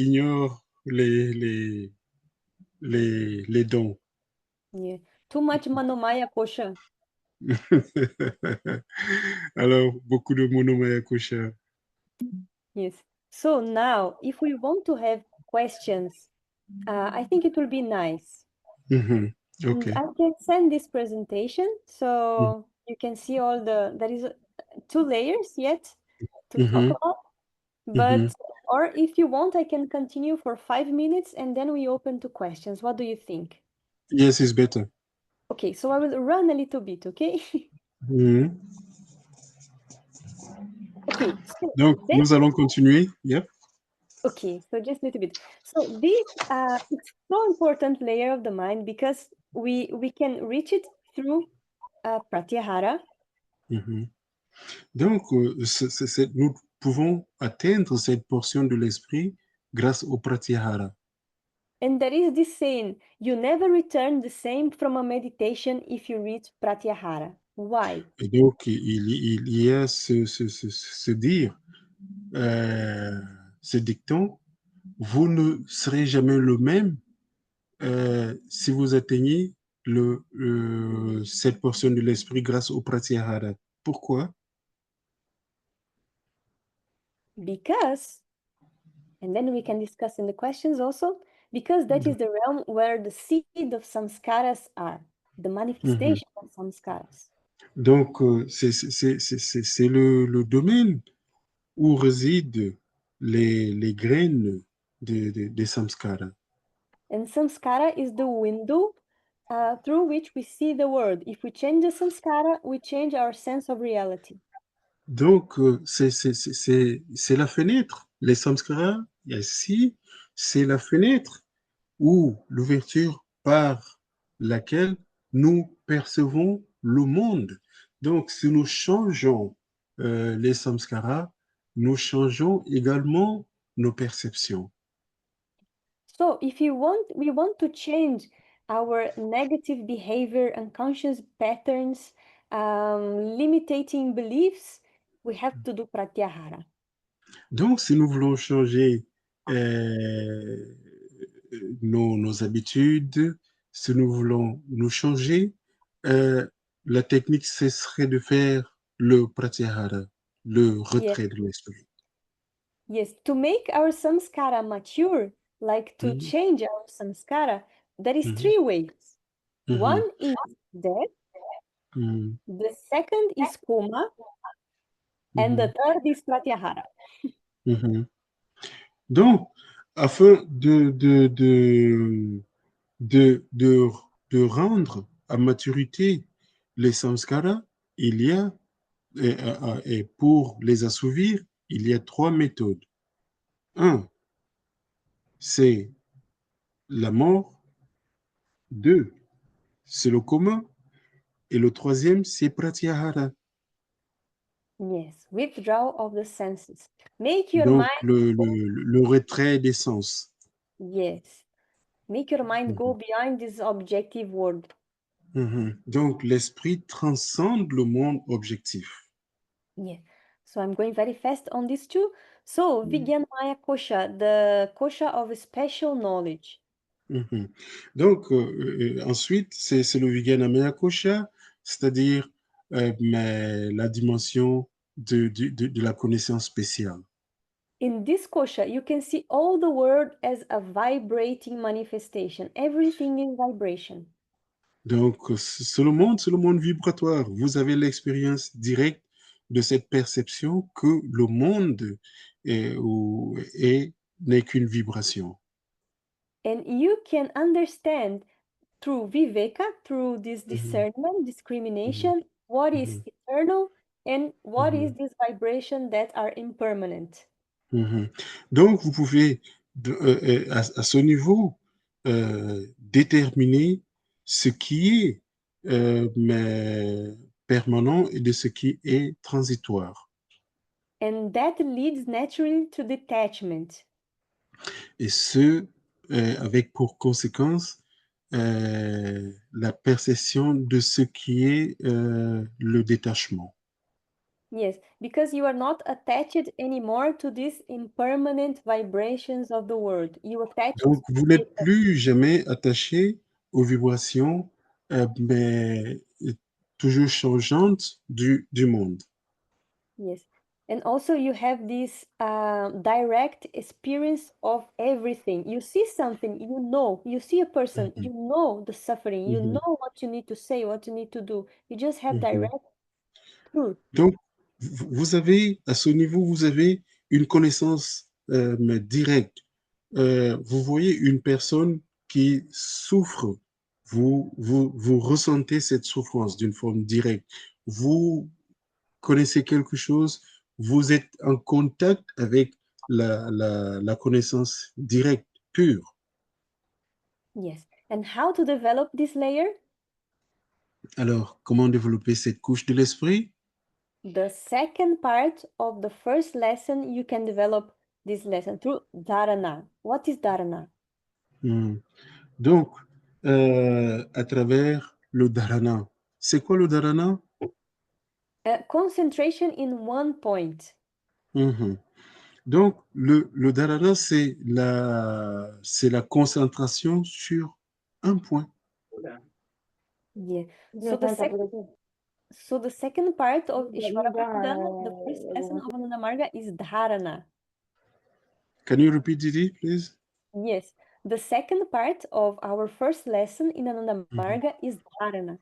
ignore les dons. Yeah. Too much manomaya kosha. Alors, beaucoup de monomaya kosha. Yes. So now, if we want to have questions, I think it will be nice. Mhm. And Ok. I can send this presentation so you can see all there is two layers yet to talk Mhm. about. Mhm. But, or if you want, I can continue for 5 minutes and then we open to questions. What do you think? Yes, it's better. Okay, so I will run a little bit, okay? Mhm. Okay, so Donc, then, nous allons continuer. Yep. okay, so just a little bit. So this it's so important layer of the mind because we can reach it through pratyahara. Mhm. Donc, nous pouvons atteindre cette portion de l'esprit grâce au pratyahara. And there is this saying, you never return the same from a meditation if you reach pratyahara. Why? Et donc, il y a ce dire, ce dicton, vous ne serez jamais le même si vous atteignez cette portion de l'esprit grâce au pratyahara. Pourquoi? Because, and then we can discuss in the questions also, because that is the realm where the seed of samskaras are, the Mhm. manifestation of samskaras. Donc, c'est le domaine où résident les graines des samskaras. And samskara is the window through which we see the world. If we change the samskara, we change our sense of reality. Donc, c'est la fenêtre. Les samskaras, ici, c'est la fenêtre ou l'ouverture par laquelle nous percevons le monde. Donc, si nous changeons les samskaras, nous changeons également nos perceptions. So if we want to change our negative behavior, unconscious patterns, limiting beliefs, we have to do pratyahara. Donc, si nous voulons changer nos habitudes, si nous voulons nous changer, la technique, ce serait de faire le pratyahara, le retrait de l'esprit. Yes, to make our samskara mature, like to change our samskara, there is three ways. One is death, the second is koma, and the third is pratyahara. Donc, afin de rendre à maturité les samskaras, il y a, et pour les assouvir, il y a trois méthodes. Un, c'est la mort. Deux, c'est le coma. Et le troisième, c'est pratyahara. Yes, withdrawal of the senses. Make your Donc, mind le retrait des sens. Yes, make your mind go beyond this objective world. Donc, l'esprit transcende le monde objectif. Yeah. So I'm going very fast on this too. So Vijnanamaya Kosha, the kosha of special knowledge. Donc, ensuite, c'est le Vijnanamaya Kosha, c'est-à-dire mais la dimension de la connaissance spéciale. In this kosha, you can see all the world as a vibrating manifestation. Everything is vibration. Donc, c'est le monde vibratoire. Vous avez l'expérience directe de cette perception que le monde n'est qu'une vibration. And you can understand through viveka, through this discernment, discrimination, what is eternal and what is this vibration that are impermanent. Donc, vous pouvez, à ce niveau, déterminer ce qui est mais permanent et de ce qui est transitoire. And that leads naturally to detachment. Et ce, avec pour conséquence la perception de ce qui est le détachement. Yes, because you are not attached anymore to these impermanent vibrations of the world. You attach Donc, to vous n'êtes plus jamais attaché aux vibrations, mais toujours changeantes du monde. Yes, and also you have this direct experience of everything. You see something, you know. You see a person, you know the suffering. You know what you need to say, what you need to do. You just have direct truth. Donc, vous avez, à ce niveau, vous avez une connaissance mais directe. Vous voyez une personne qui souffre, vous ressentez cette souffrance d'une forme directe. Vous connaissez quelque chose, vous êtes en contact avec la connaissance directe, pure. Yes, and how to develop this layer? Alors, comment développer cette couche de l'esprit? The second part of the first lesson, you can develop this lesson through dharana. What is dharana? Donc, à travers le dharana. C'est quoi le dharana? Concentration in one point. Donc, le dharana, c'est la concentration sur un point. Yeah. So the second part of Ishvara Pradhana, the first lesson of Ananda Marga is dharana. Can you repeat, Didi, please? Yes. The second part of our first lesson in Ananda Marga is dharana.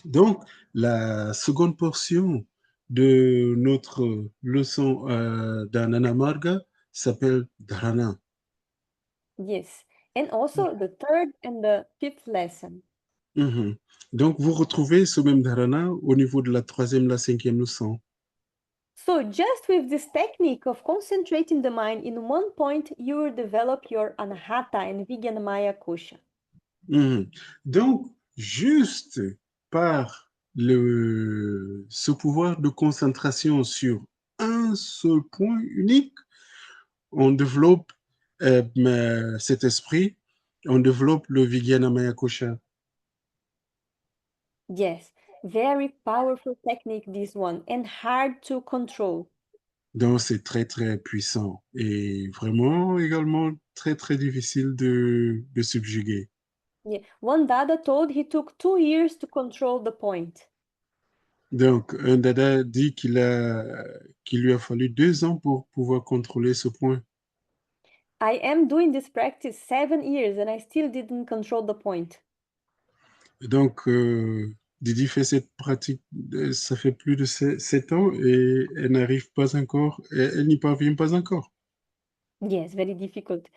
Donc, la seconde portion de notre leçon d'Ananda Marga s'appelle dharana. Yes. And also the third and the fifth lesson. Donc, vous retrouvez ce même dharana au niveau de la troisième, la cinquième leçon. So just with this technique of concentrating the mind in one point, you will develop your anahata and Vijnanamaya kosha. Donc, juste par ce pouvoir de concentration sur un un seul point unique, on développe cet esprit, on développe le Vijnana Maya Kosha. Yes, very powerful technique, this one, and hard to control. Donc, c'est très, très puissant et vraiment également très, très difficile de subjuguer. Yeah. One Dada told he took 2 years to control the point. Donc, un dada dit qu'il lui a fallu 2 ans pour pouvoir contrôler ce point. I am doing this practice 7 years and I still didn't control the point. Donc, Didi fait cette pratique, ça fait plus de 7 ans et elle n'arrive pas encore, elle n'y parvient pas encore. Yes, very difficult.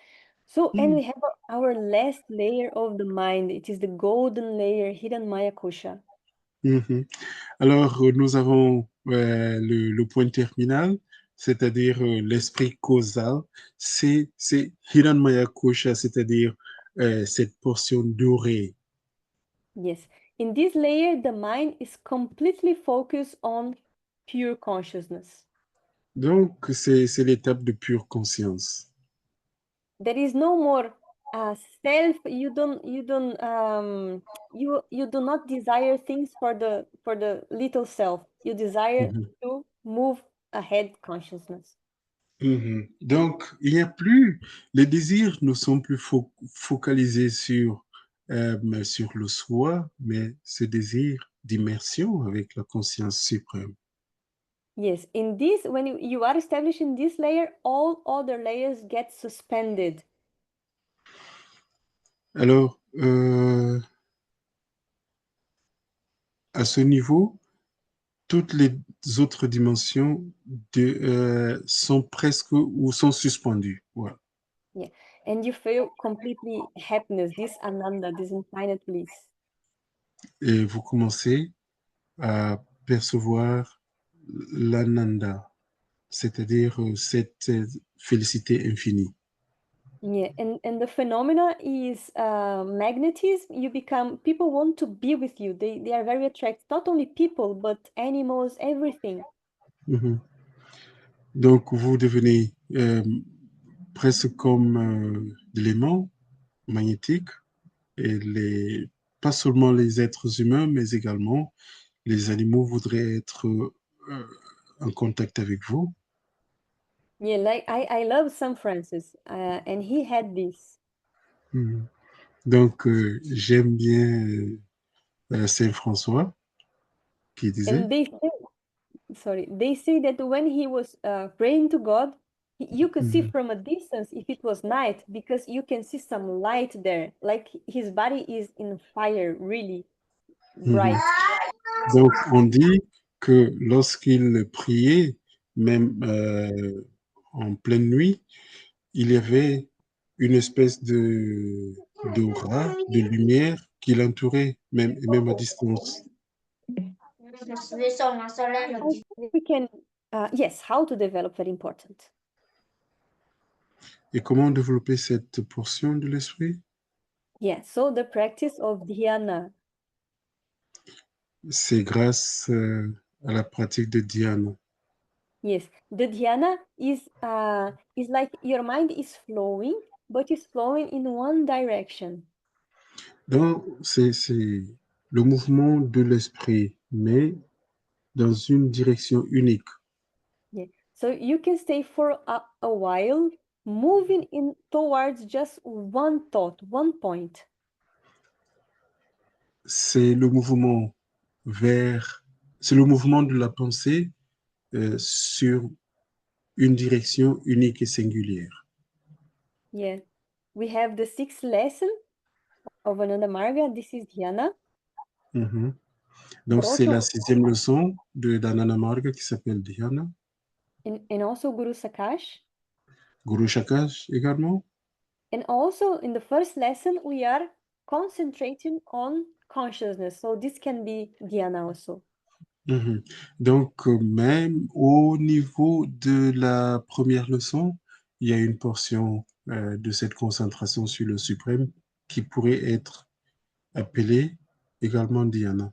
So, and we have our last layer of the mind. It is the golden layer, hidden Maya Kosha. Mhm. Alors, nous avons le point terminal, c'est-à-dire l'esprit causal, c'est Hiranmaya Kosha, c'est-à-dire cette portion dorée. Yes. In this layer, the mind is completely focused on pure consciousness. Donc, c'est l'étape de pure conscience. There is no more self. You do not desire things for the little self. You desire Mhm. to move ahead consciousness. Mhm. Donc, il n'y a plus, les désirs ne sont plus focalisés sur le soi, mais ce désir d'immersion avec la conscience suprême. Yes, in this, when you are established in this layer, all other layers get suspended. Alors, à ce niveau, toutes les autres dimensions sont presque ou sont suspendues. Voilà. Yeah, and you feel completely happiness, this ananda, this infinite bliss. Et vous commencez à percevoir l'ananda, c'est-à-dire cette félicité infinie. Yeah, and the phenomena is magnetism. You become, people want to be with you. They are very attracted, not only people, but animals, everything. Mhm. Donc, vous devenez presque comme de l'aimant magnétique et pas seulement les êtres humains, mais également les animaux voudraient être en contact avec vous. Yeah, like I love Saint Francis, and he had this. Mhm. Donc, j'aime bien Saint François qui disait, And they say that when he was praying to God, you could see Mhm. from a distance if it was night, because you can see some light there, like his body is in fire, really Mhm. bright. Donc, on dit que lorsqu'il priait, même en pleine nuit, il y avait une espèce d'aura, de lumière qui l'entourait, même à distance. I think we can, yes, how to develop, very important. Et comment développer cette portion de l'esprit? Yeah, so the practice of dhyana. C'est grâce à la pratique de Dhyana. Yes, the dhyana is like your mind is flowing, but it's flowing in one direction. Donc, c'est le mouvement de l'esprit, mais dans une direction unique. Yeah. So you can stay for a while moving in towards just one thought, one point. C'est le mouvement c'est le mouvement de la pensée sur une direction unique et singulière. Yeah. We have the sixth lesson of Ananda Marga. This is dhyana. Mhm. Donc, c'est la 6e leçon de d'Ananda Marga qui s'appelle Dhyana. And also Guru Sakash. Guru Shakash également. And also in the first lesson, we are concentrating on consciousness. So this can be dhyana also. Mhm. Donc, même au niveau de la première leçon, il y a une portion de cette concentration sur le suprême qui pourrait être appelée également dhyana.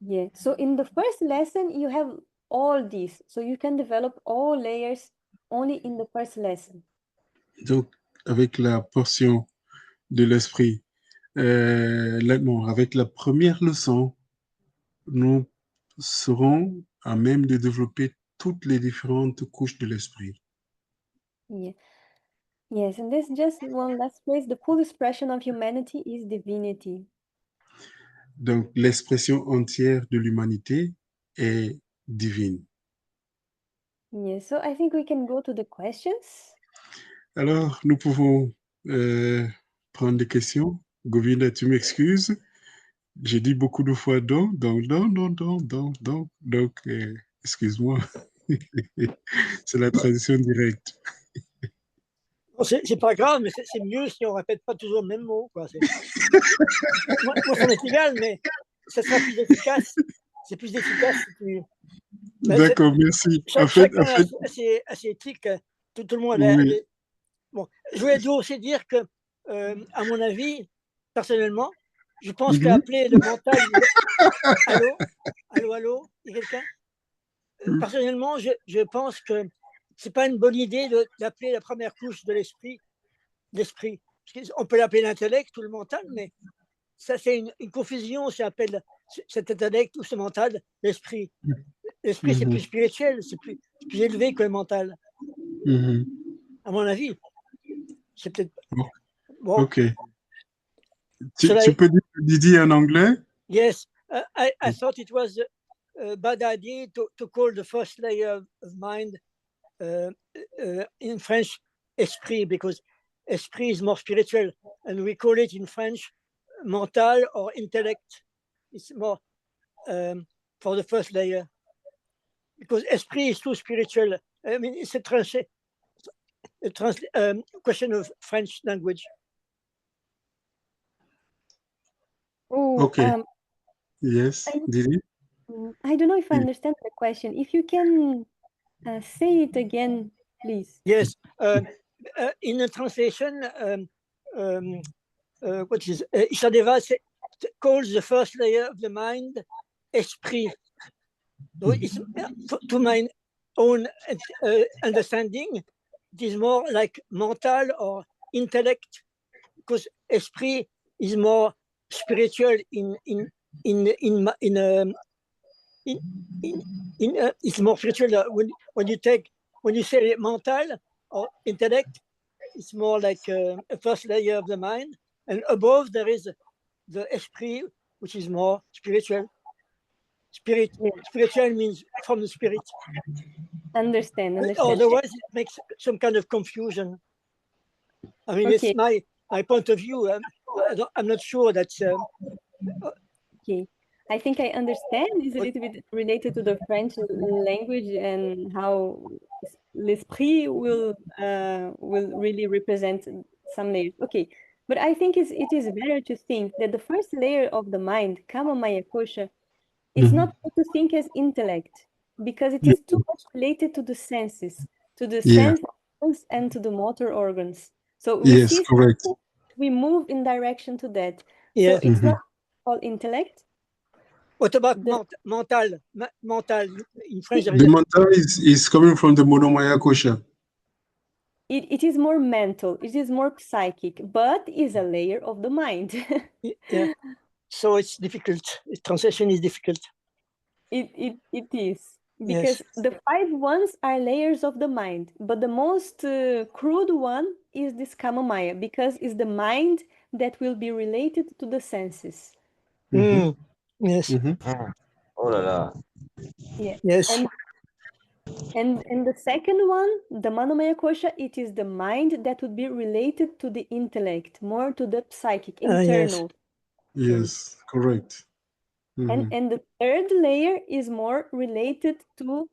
Yeah. So in the first lesson, you have all this. So you can develop all layers only in the first lesson. Donc, avec la portion de l'esprit, non, avec la première leçon, nous serons à même de développer toutes les différentes couches de l'esprit. Yeah. Yes, and there's just one last phrase. The full expression of humanity is divinity. Donc, l'expression entière de l'humanité est divine. Yes, so I think we can go to the questions. Alors, nous pouvons prendre des questions. Govinda, tu m'excuses. J'ai dit beaucoup de fois donc, excuse-moi. C'est la traduction directe. C'est pas grave, mais c'est mieux si on répète pas toujours le même mot, quoi. Moi, ça m'est égal, mais ça sera plus efficace. C'est plus efficace si tu... D'accord, merci. Chacun a ses éthiques. Tout le monde a... Oui. Bon, je voulais aussi dire que, à mon avis, personnellement, je pense qu'appeler le mental... Allô, il y a quelqu'un? Personnellement, je pense que c'est pas une bonne idée d'appeler la première couche de l'esprit. On peut l'appeler l'intellect ou le mental, mais ça, c'est une confusion si on appelle cet intellect ou ce mental l'esprit. L'esprit, c'est plus spirituel, c'est plus élevé que le mental. À mon avis. C'est peut-être... Bon. OK. Tu peux dire Didi en anglais? Yes. I thought it was a bad idea to call the first layer of mind in French esprit, because esprit is more spiritual, and we call it in French mental or intellect. It's more for the first layer, because esprit is too spiritual. I mean, it's a question of French language. Okay. Yes, Didi? I don't know if I understand the question. If you can say it again, please. Yes. In the translation, what is Ishadeva calls the first layer of the mind esprit. So it's, to my own understanding, it is more like mental or intellect, because esprit is more spiritual it's more spiritual when you say mental or intellect, it's more like a first layer of the mind, and above there is the esprit, which is more spiritual. Spiritual means from the spirit. Understand. Otherwise, it makes some kind of confusion. I mean, okay. It's my point of view. I'm not sure that's... Okay. I think I understand. It's a little bit related to the French language and how l'esprit will really represent some layers. Okay, but I think it is better to think that the first layer of the mind, kama maya kosha, it's not to think as intellect, because it is too much related to the senses, senses and to the motor organs. So we see correct. We move in direction to that. Yeah. So it's not called intellect. What about mental? Mental in French. The mental is coming from the monomaya kosha. It is more mental. It is more psychic, but is a layer of the mind. Yeah. So it's difficult. The translation is difficult. It is, because the 5 ones are layers of the mind, but the most crude one is this kamamaya, because it's the mind that will be related to the senses. Yes. Oh la la. Yeah. Yes. And the second one, the manomaya kosha, it is the mind that would be related to the intellect, more to the psychic, internal. Yes, correct. And the third layer is more related to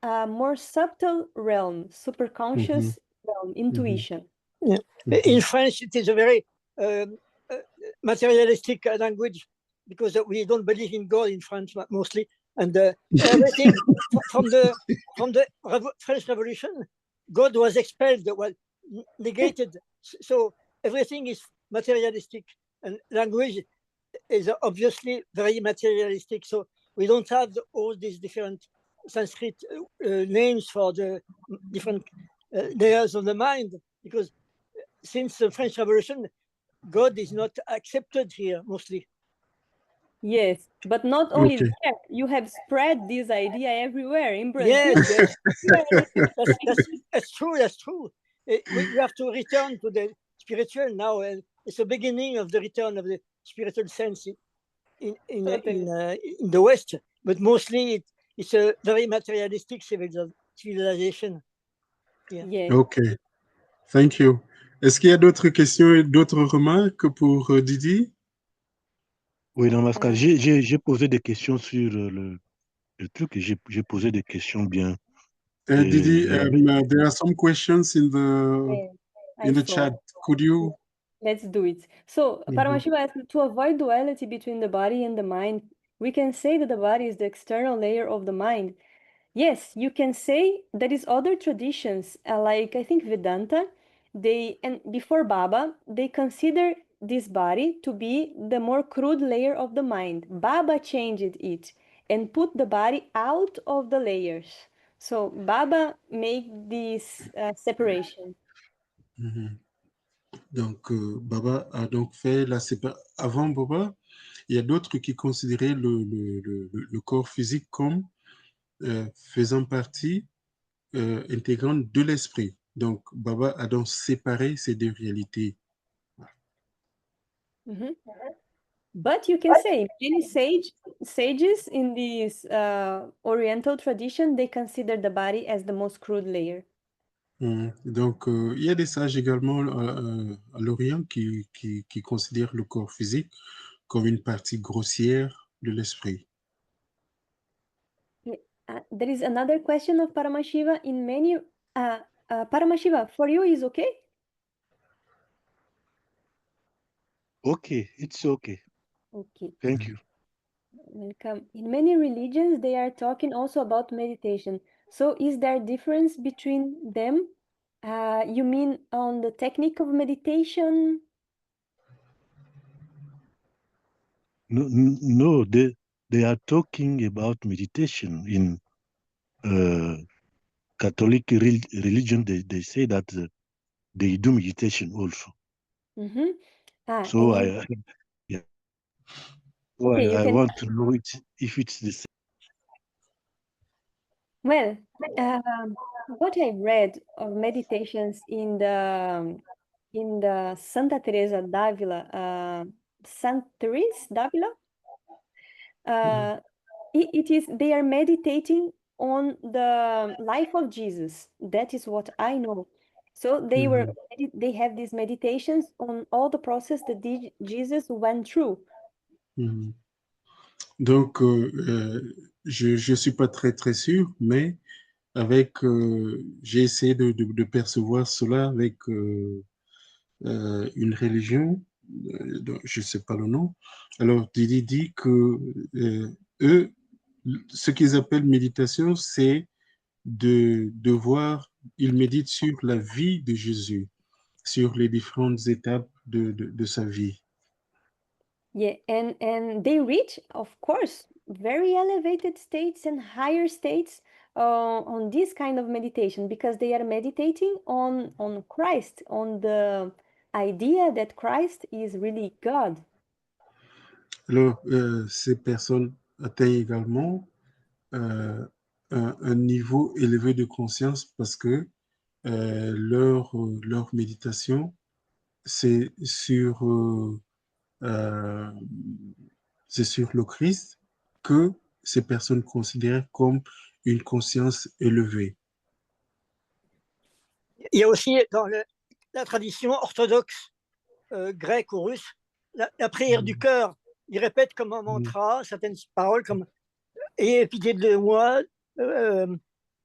a more subtle realm, superconscious realm, intuition. Yeah. In French, it is a very materialistic language, because we don't believe in God in France mostly, and everything from the French Revolution, God was expelled, negated. So everything is materialistic, and language is obviously very materialistic. So we don't have all these different Sanskrit names for the different layers of the mind, because since the French Revolution, God is not accepted here mostly. Yes, but not only Okay. there, you have spread this idea everywhere in Brazil. Yes, that's true. That's true. We have to return to the spiritual now. It's the beginning of the return of the spiritual sense in the West, but mostly it's a very materialistic civilization. Yeah. Yeah. Ok. Thank you. Est-ce qu'il y a d'autres questions et d'autres remarques pour Didi? Oui, dans Mascar, j'ai posé des questions sur le truc et j'ai posé des questions bien. Didi, il y avait- there are some questions in Yeah, I the saw. chat. Could you? Let's do it. So, Mhm. Paramashiva asked, to avoid duality between the body and the mind, we can say that the body is the external layer of the mind. Yes, you can say there is other traditions, like I think Vedanta, and before Baba, they consider this body to be the more crude layer of the mind. Baba changed it and put the body out of the layers. So Baba made this separation. Mhm. Donc, Baba a donc fait la séparation. Avant Baba, il y a d'autres qui considéraient le corps physique comme faisant partie intégrante de l'esprit. Donc, Baba a donc séparé ces deux réalités. Mhm. But you can say many sages in this Oriental tradition, they consider the body as the most crude layer. Donc, il y a des sages également à l'Orient qui considèrent le corps physique comme une partie grossière de l'esprit. There is another question of Paramashiva. In many Paramashiva, for you is okay? Okay, it's okay. Okay. Thank you. Welcome. In many religions, they are talking also about meditation. So, is there difference between them? You mean on the technique of meditation? No, they are talking about meditation in Catholic religion. They say that they do meditation also. Mm-hmm. So yeah. So Okay, you I can. want to know if it's the same. Well, what I read of meditations in the Santa Teresa d'Avila, Saint Therese d'Avila, it is they are meditating on the life of Jesus. That is what I know. So they have these meditations on all the process that Jesus went through. Donc, je ne suis pas très sûr, mais j'ai essayé de percevoir cela avec une religion, dont je ne sais pas le nom. Alors, Didi dit que eux, ce qu'ils appellent méditation, c'est de voir, ils méditent sur la vie de Jésus, sur les différentes étapes de sa vie. Yeah, and they reach, of course, very elevated states and higher states on this kind of meditation because they are meditating on Christ, on the idea that Christ is really God. Alors, ces personnes atteignent également un niveau élevé de conscience parce que leur méditation, c'est euh, c'est sur le Christ que ces personnes considèrent comme une conscience élevée. Il y a aussi dans la tradition orthodoxe grecque ou russe la prière du cœur. Ils répètent comme un mantra certaines paroles comme « Ayez pitié de moi,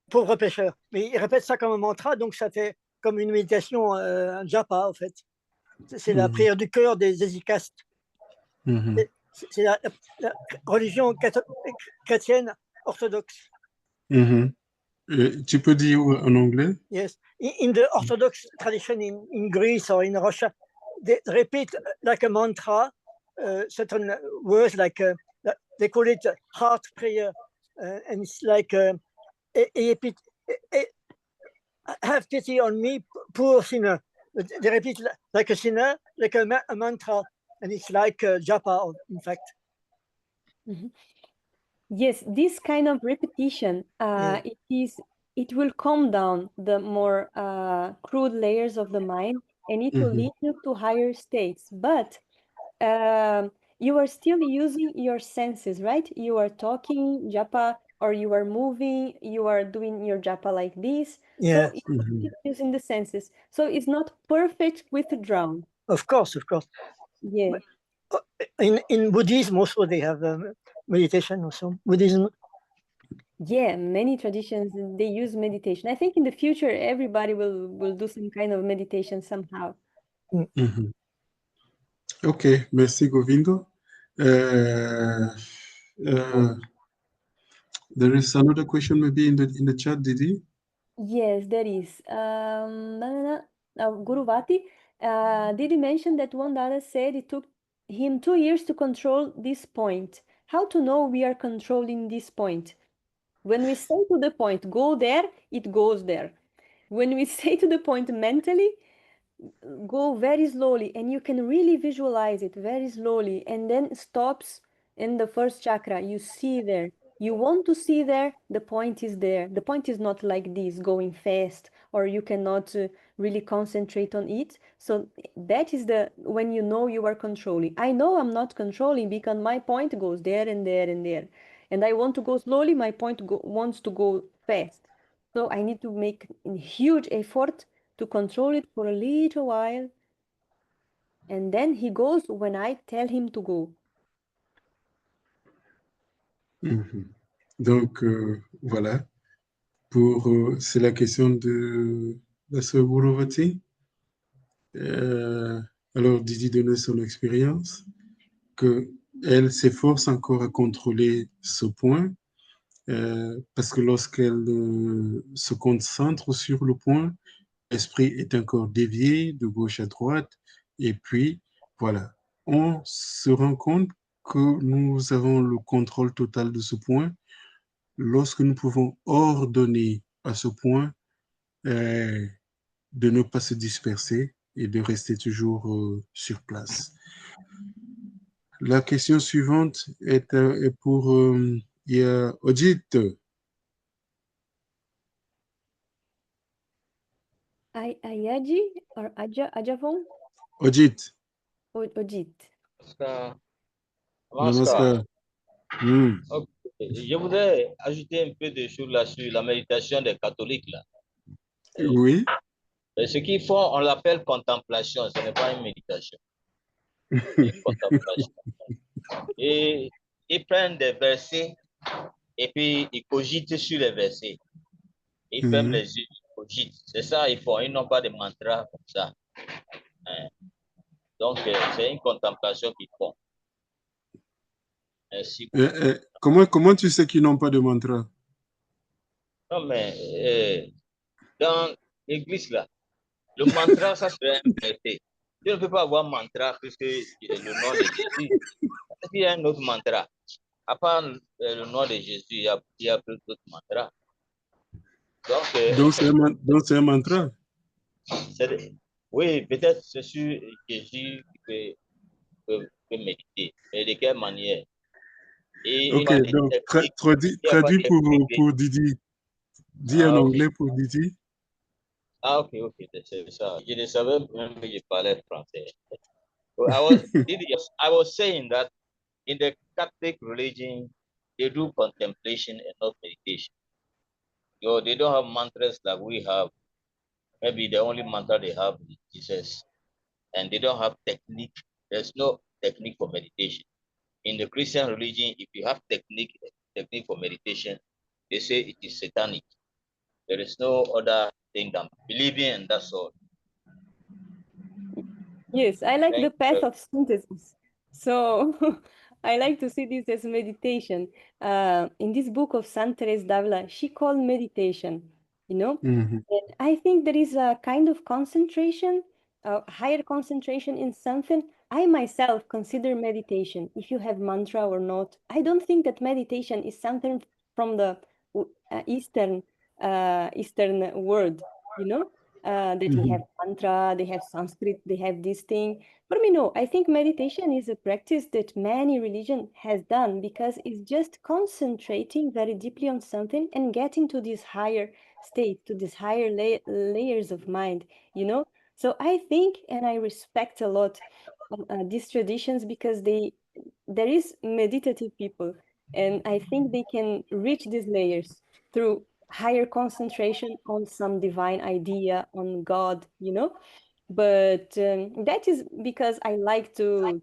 pauvre pécheur ». Mais ils répètent ça comme un mantra, donc ça fait comme une méditation, un japa en fait. C'est la prière du cœur des hésicastes. C'est la religion chrétienne orthodoxe. Tu peux dire en anglais? Yes. In the Orthodox tradition in Greece or in Russia, they repeat like a mantra certain words like they call it heart prayer, and it's like have pity on me, poor sinner. They repeat like a sinner, like a mantra, and it's like japa, in fact. Yes, this kind of repetition, it will calm down the more crude layers of the mind, and it will lead you to higher states. But you are still using your senses, right? You are talking japa, or you are moving, you are doing your japa like this. Yeah. So it's using the senses. So it's not perfect withdrawn. Of course. Yeah. In Buddhism also they have meditation also. Buddhism. Yeah, many traditions they use meditation. I think in the future everybody will do some kind of meditation somehow. Okay, merci Govindo. There is another question maybe in the chat, Didi. Yes, there is. Guruvati, did you mention that one Dada said it took him 2 years to control this point? How to know we are controlling this point? When we say to the point, go there, it goes there. When we say to the point mentally, go very slowly, and you can really visualize it very slowly, and then stops in the first chakra. You see there. You want to see there, the point is there. The point is not like this, going fast, or you cannot really concentrate on it. So that is the when you know you are controlling. I know I'm not controlling because my point goes there and there and there. And I want to go slowly, my point wants to go fast. So I need to make a huge effort to control it for a little while, and then he goes when I tell him to go. Donc, voilà. C'est la question de la sœur Gourovati. Alors, Didi donnait son expérience, qu'elle s'efforce encore à contrôler ce point, parce que lorsqu'elle se concentre sur le point, l'esprit est encore dévié de gauche à droite, et puis, voilà, on se rend compte que nous avons le contrôle total de ce point lorsque nous pouvons ordonner à ce point de ne pas se disperser et de rester toujours sur place. La question suivante est pour Ojit. Ayaji or Ajavon? Ojit. Ojit. Namaskar. Hmm. Okay. Je voudrais ajouter un peu de choses là sur la méditation des catholiques. Là. Oui. Ce qu'ils font, on l'appelle contemplation, ce n'est pas une méditation. C'est une contemplation. Et ils prennent des versets et puis ils cogitent sur les versets. Ils ferment les yeux, ils cogitent. C'est ça, ils font. Ils n'ont pas de mantra comme ça. Donc, c'est une contemplation qu'ils font. Merci. Comment tu sais qu'ils n'ont pas de mantra? Non, mais dans l'église, là, le mantra, ça serait un verset. Tu ne peux pas avoir mantra puisque le nom de Jésus. Il y a un autre mantra. À part le nom de Jésus, il y a plus d'autres mantras. Donc, c'est un mantra? Oui, peut-être c'est sur Jésus qui peut méditer. Mais de quelle manière? Et ok, donc traduit pour Didi. Dis en anglais pour Didi. Ah, ok, c'est ça. Je ne savais même que je parlais français. So I was saying that in the Catholic religion, they do contemplation and not meditation. So they don't have mantras like we have. Maybe the only mantra they have is Jesus. And they don't have technique. There's no technique for meditation. In the Christian religion, if you have technique for meditation, they say it is satanic. There is no other thing than believing, and that's all. Yes, I like the path of synthesis. So I like to see this as meditation. In this book of Saint Therese d'Avila, she called meditation, you know? And I think there is a kind of concentration, a higher concentration in something. I myself consider meditation, if you have mantra or not. I don't think that meditation is something from the Eastern word, you know, that we have mantra, they have Sanskrit, they have this thing. For me, no, I think meditation is a practice that many religion has done because it's just concentrating very deeply on something and getting to this higher state, to these higher layers of mind, you know. So I think, and I respect a lot these traditions because there is meditative people, and I think they can reach these layers through higher concentration on some divine idea, on God, you know. But that is because I like to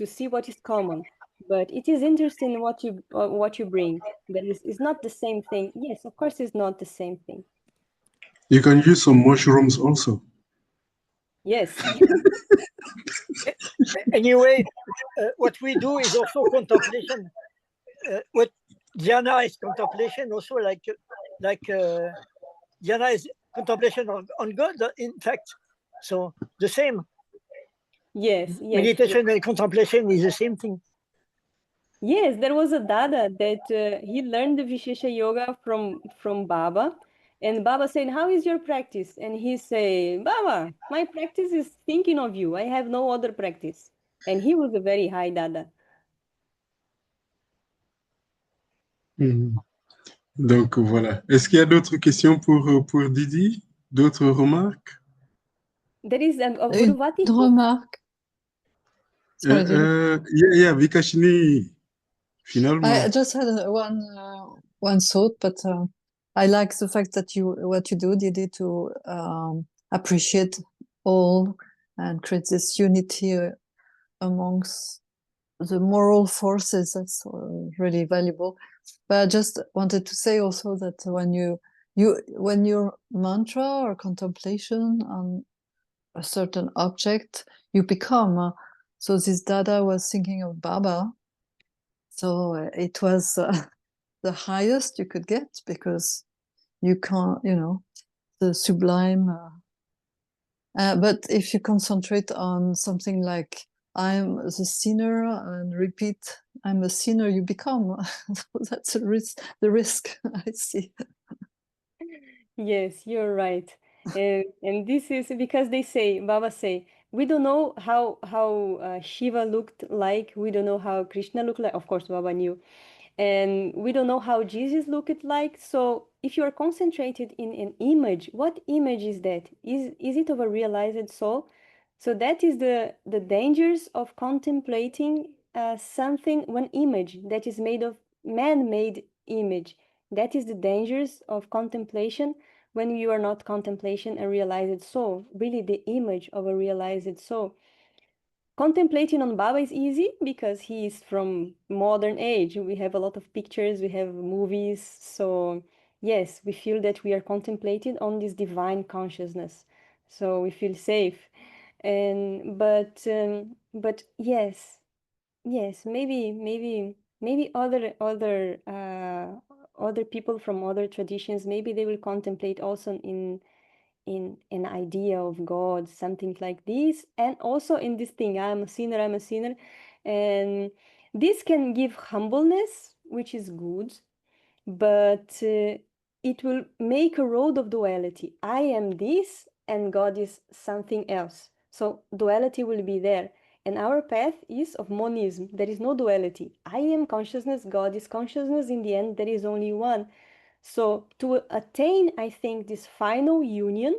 see what is common. But it is interesting what you bring. That is, it's not the same thing. Yes, of course, it's not the same thing. You can use some mushrooms also. Yes. Anyway, what we do is also contemplation. What dhyana is contemplation, also like dhyana is contemplation on God. In fact, so the same. Yes, yes. Meditation and contemplation is the same thing. Yes, there was a Dada that he learned the Vishesha Yoga from Baba, and Baba said, "How is your practice?" And he said, "Baba, my practice is thinking of you. I have no other practice." And he was a very high Dada. Donc voilà. Est-ce qu'il y a d'autres questions pour Didi? D'autres remarques? There is a Une Guruvati. remarque. Sorry, Didi. Yeah, Vikashini. Finalement. I just had one thought, but I like the fact that what you do, Didi, to appreciate all and create this unity amongst the moral forces. That's really valuable. But I just wanted to say also that when your mantra or contemplation on a certain object, you become. So this Dada was thinking of Baba. So it was the highest you could get because you can't, the sublime. But if you concentrate on something like I'm the sinner and repeat, I'm a sinner, you become. That's the risk I see. Yes, you're right. And this is because Baba say, we don't know how Shiva looked like. We don't know how Krishna looked like. Of course, Baba knew. And we don't know how Jesus looked like. So if you are concentrated in an image, what image is that? Is it of a realized soul? So that is the dangers of contemplating something, one image that is made of man-made image. That is the dangers of contemplation when you are not contemplation a realized soul, really the image of a realized soul. Contemplating on Baba is easy because he is from modern age. We have a lot of pictures, we have movies. So yes, we feel that we are contemplating on this divine consciousness. So we feel safe. And but yes, maybe other people from other traditions, maybe they will contemplate also in an idea of God, something like this, and also in this thing, I'm a sinner, and this can give humbleness, which is good, but it will make a road of duality. I am this, and God is something else. So duality will be there. And our path is of monism. There is no duality. I am consciousness, God is consciousness. In the end, there is only one. So to attain, I think, this final union,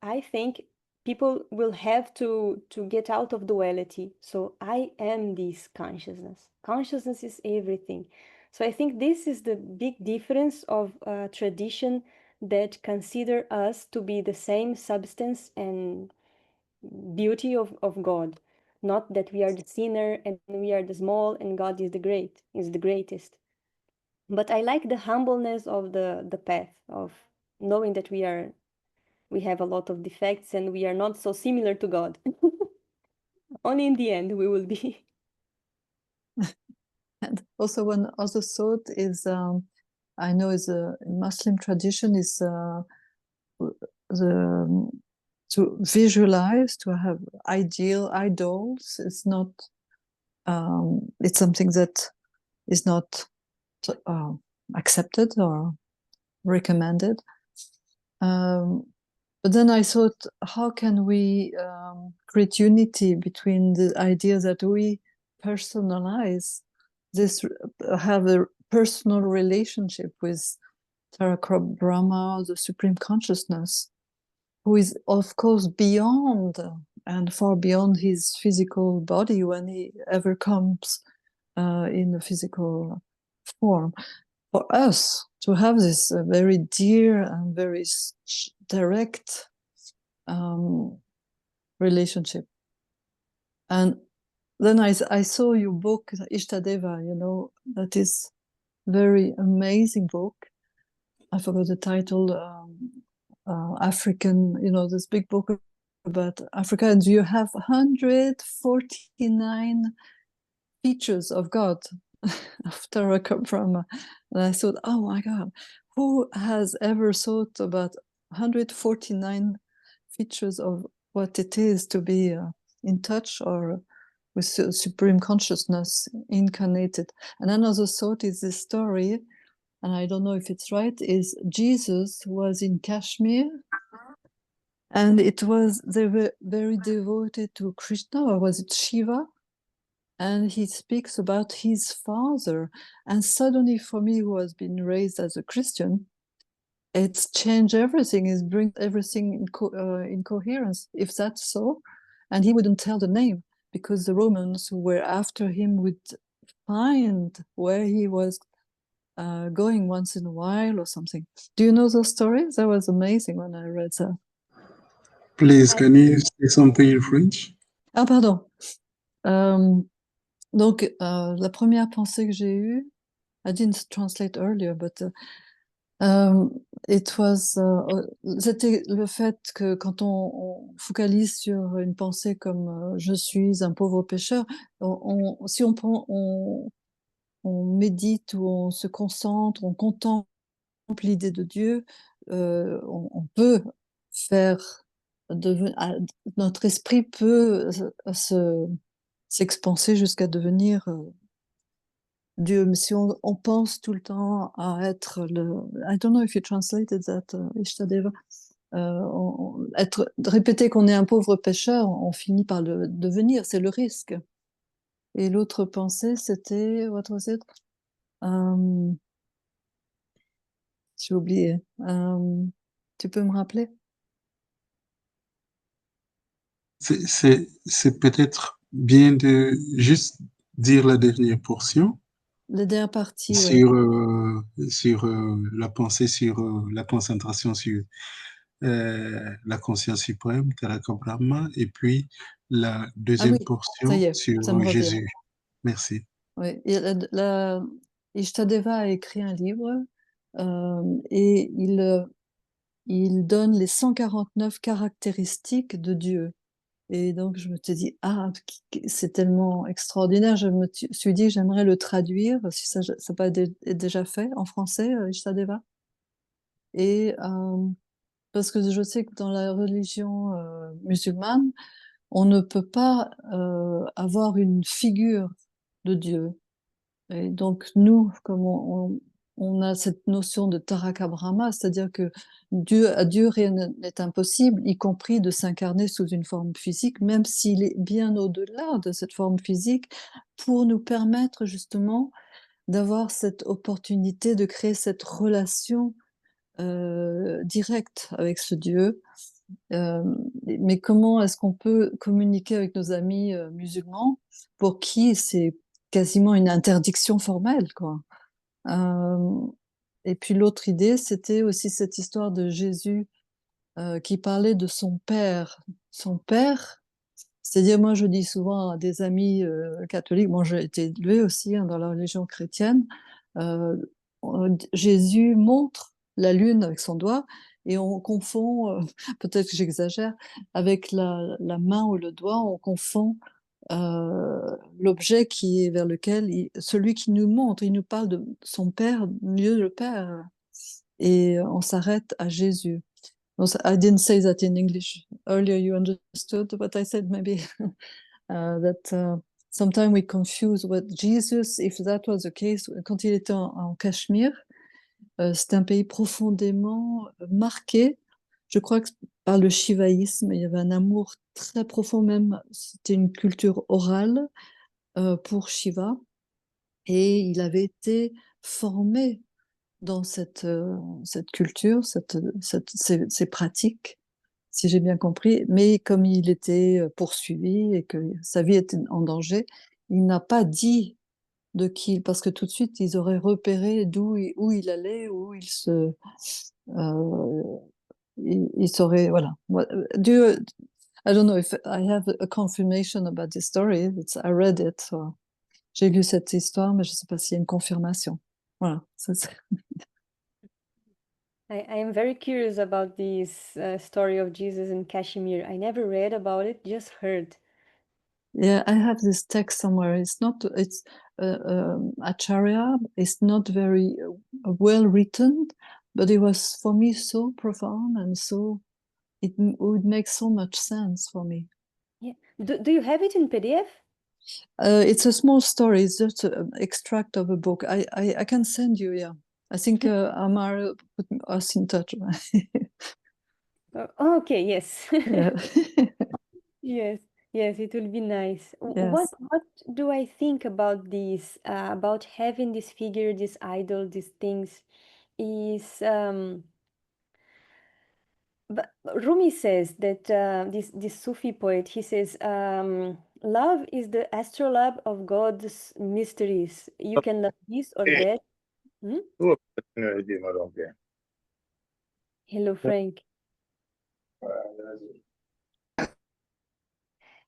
I think people will have to get out of duality. So I am this consciousness. Consciousness is everything. So I think this is the big difference of tradition that consider us to be the same substance and beauty of God. Not that we are the sinner and we are the small and God is the greatest. But I like the humbleness of the path of knowing that we have a lot of defects and we are not so similar to God. Only in the end we will be. And also one other thought is, I know is in Muslim tradition is to visualize, to have idols. It's not. It's something that is not accepted or recommended. But then I thought, how can we create unity between the idea that we personalize this, have a personal relationship with Tarakra Brahma, the Supreme Consciousness, who is, of course, beyond and far beyond his physical body when he ever comes in a physical form. For us to have this very dear and very direct relationship. And then I saw your book, Ishtadeva, you know, that is very amazing book. I forgot the title, African, you know, this big book about Africa, and you have 149 features of God of Tarakra Brahma. And I thought, oh my God, who has ever thought about 149 features of what it is to be in touch or with Supreme Consciousness incarnated? And another thought is this story, and I don't know if it's right, is Jesus was in Kashmir, and they were very devoted to Krishna, or was it Shiva? And he speaks about his father. And suddenly, for me, who has been raised as a Christian, it's changed everything. It brings everything in coherence, if that's so. And he wouldn't tell the name because the Romans who were after him would find where he was going once in a while or something. Do you know those stories? That was amazing when I read that. Please, can you say something in French? Ah, pardon. Donc, la première pensée que j'ai eue, I didn't translate earlier, but it was, c'était le fait que quand on focalise sur une pensée comme je suis un pauvre pécheur, si on prend, on médite ou on se concentre, on contemple l'idée de Dieu, on peut faire, notre esprit peut s'expanser jusqu'à devenir Dieu. Mais si on pense tout le temps à être I don't know if you translated that, Ishtadeva, répéter qu'on est un pauvre pécheur, on finit par le devenir, c'est le risque. Et l'autre pensée, c'était, what was it? J'ai oublié. Tu peux me rappeler? C'est peut-être bien de juste dire la dernière portion La dernière partie, ouais. sur la pensée, sur la concentration sur la conscience suprême, Tarakra Brahma, et puis la deuxième Ah oui, portion ça y est, sur ça me revient. Jésus. Merci. Oui, et Ishtadeva a écrit un livre et il donne les 149 caractéristiques de Dieu. Et donc, je me suis dit, ah, c'est tellement extraordinaire. Je me suis dit, j'aimerais le traduire, si ça n'a pas déjà fait en français, Ishtadeva. Et parce que je sais que dans la religion musulmane, on ne peut pas avoir une figure de Dieu. Et donc, nous, comme on a cette notion de Tarakra Brahma, c'est-à-dire que à Dieu, rien n'est impossible, y compris de s'incarner sous une forme physique, même s'il est bien au-delà de cette forme physique, pour nous permettre justement d'avoir cette opportunité de créer cette relation directe avec ce Dieu. Mais comment est-ce qu'on peut communiquer avec nos amis musulmans pour qui c'est quasiment une interdiction formelle, quoi. Et puis l'autre idée, c'était aussi cette histoire de Jésus qui parlait de son père. Son père, c'est-à-dire, moi je dis souvent à des amis catholiques, moi j'ai été élevée aussi dans la religion chrétienne, Jésus montre la lune avec son doigt et on confond, peut-être que j'exagère, avec la main ou le doigt, on confond l'objet qui est vers lequel celui qui nous montre, il nous parle de son Père, Dieu le Père, et on s'arrête à Jésus. I didn't say that in English earlier. You understood what I said, maybe. That sometimes we confuse what Jesus, if that was the case, quand il était en Cachemire, c'est un pays profondément marqué, je crois que par le shivaïsme, il y avait un amour très profond, même c'était une culture orale pour Shiva, et il avait été formé dans cette culture, ces pratiques, si j'ai bien compris, mais comme il était poursuivi et que sa vie était en danger, il n'a pas dit de qui, parce que tout de suite, ils auraient repéré où il allait, où il se... il saurait, voilà. I don't know if I have a confirmation about this story. I read it. So j'ai lu cette histoire, mais je ne sais pas s'il y a une confirmation. Voilà. I am very curious about this story of Jesus in Kashmir. I never read about it, just heard. Yeah, I have this text somewhere. It's Acharya. It's not very well written, but it was for me so profound and so it would make so much sense for me. Yeah. Do you have it in PDF? It's a small story. It's just an extract of a book. I can send you. Yeah, I think Amar put us in touch. Okay. Yes. Yeah. Yes. Yes. It will be nice. Yes. What do I think about this? About having this figure, this idol, these things, is but Rumi says that this Sufi poet, he says, love is the astrolabe of God's mysteries. You can love this or that. Hmm? Hello, Frank.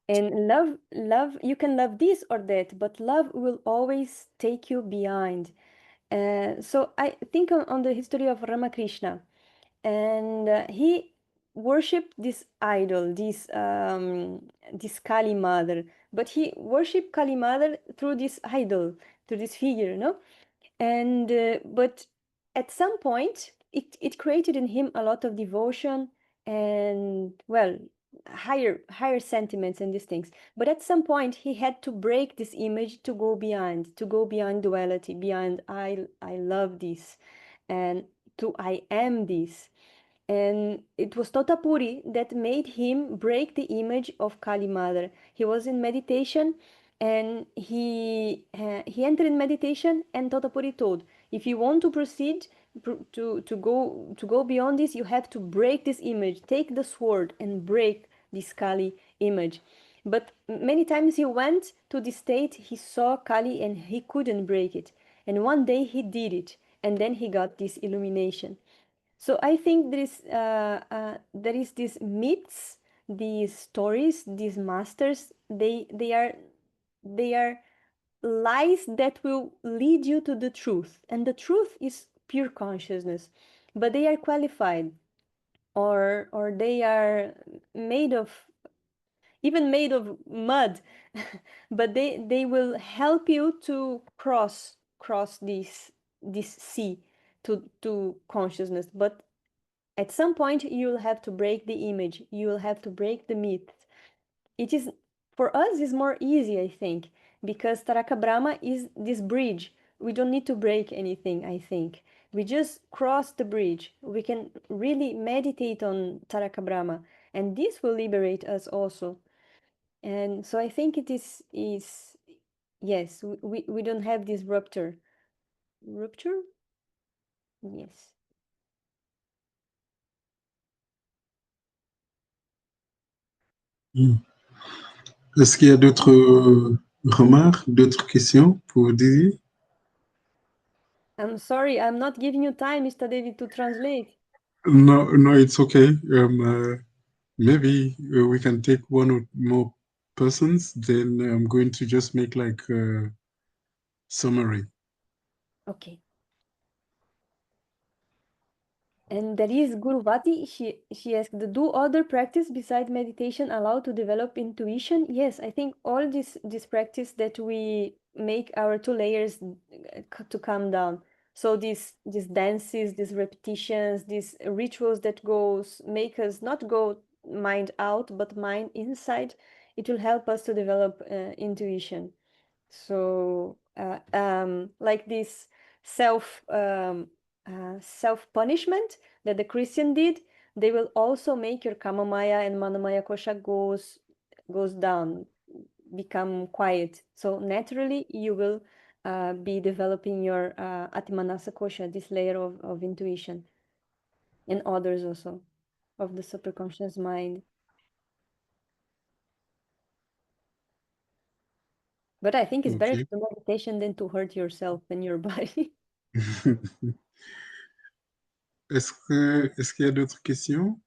And love, you can love this or that, but love will always take you beyond. So I think on the history of Ramakrishna, and he worshipped this idol, this Kali Mother, but he worshipped Kali Mother through this idol, through this figure, no? And but at some point, it created in him a lot of devotion and well, higher sentiments and these things. But at some point, he had to break this image to go beyond duality, beyond I love this, and to I am this. And it was Totapuri that made him break the image of Kali Mother. He was in meditation, and he entered in meditation, and Totapuri told, if you want to proceed to go beyond this, you have to break this image. Take the sword and break this Kali image. But many times he went to the state, he saw Kali and he couldn't break it. And one day he did it, and then he got this illumination. So I think there is these myths, these stories, these masters. They are lies that will lead you to the truth, and the truth is pure consciousness. But they are qualified, or they are made of even made of mud, but they will help you to cross this sea to consciousness. But at some point, you'll have to break the image. You will have to break the myth. It is, for us, is more easy, I think, because Taraka Brahma is this bridge. We don't need to break anything, I think. We just cross the bridge. We can really meditate on Taraka Brahma, and this will liberate us also. And so I think it is yes, we don't have this rupture. Rupture? Yes. Est-ce qu'il y a d'autres remarques, d'autres questions pour Didi? I'm sorry, I'm not giving you time, Mr. David, to translate. No, no, it's okay. Maybe we can take one or more persons. Then I'm going to just make like a summary. Okay. And there is Guruvati. She asked, do other practice besides meditation allow to develop intuition? Yes, I think all this practice that we make our two layers to calm down. So these dances, these repetitions, these rituals that make us not go mind out, but mind inside, it will help us to develop intuition. So like this self self-punishment that the Christian did, they will also make your Kamamaya and Manamaya Kosha goes down, become quiet. So naturally, you will be developing your Atimanasa Kosha, this layer of intuition, and others also, of the superconscious mind. But I think it's better to Ok. do meditation than to hurt yourself and your body. Est-ce qu'il y a d'autres questions?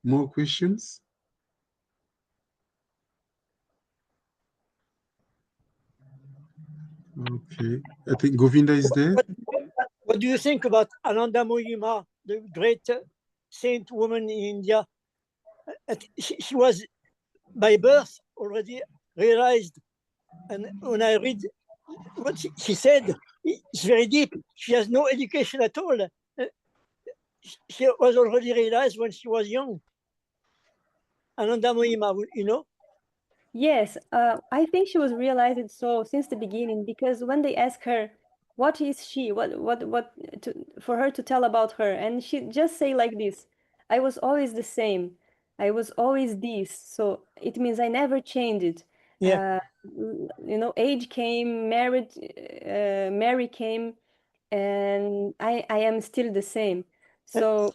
More questions? Okay. I think Govinda is there. What do you think about Ananda Moyima, the great saint woman in India? She was by birth already realized, and when I read what she said, it's very deep. She has no education at all. She was already realized when she was young. Ananda Moyima, you know? Yes, I think she was realizing so since the beginning, because when they ask her, what is she? For her to tell about her, and she just say like this, I was always the same. I was always this. So it means I never changed. Yeah. Age came, Mary came, and I am still the same. So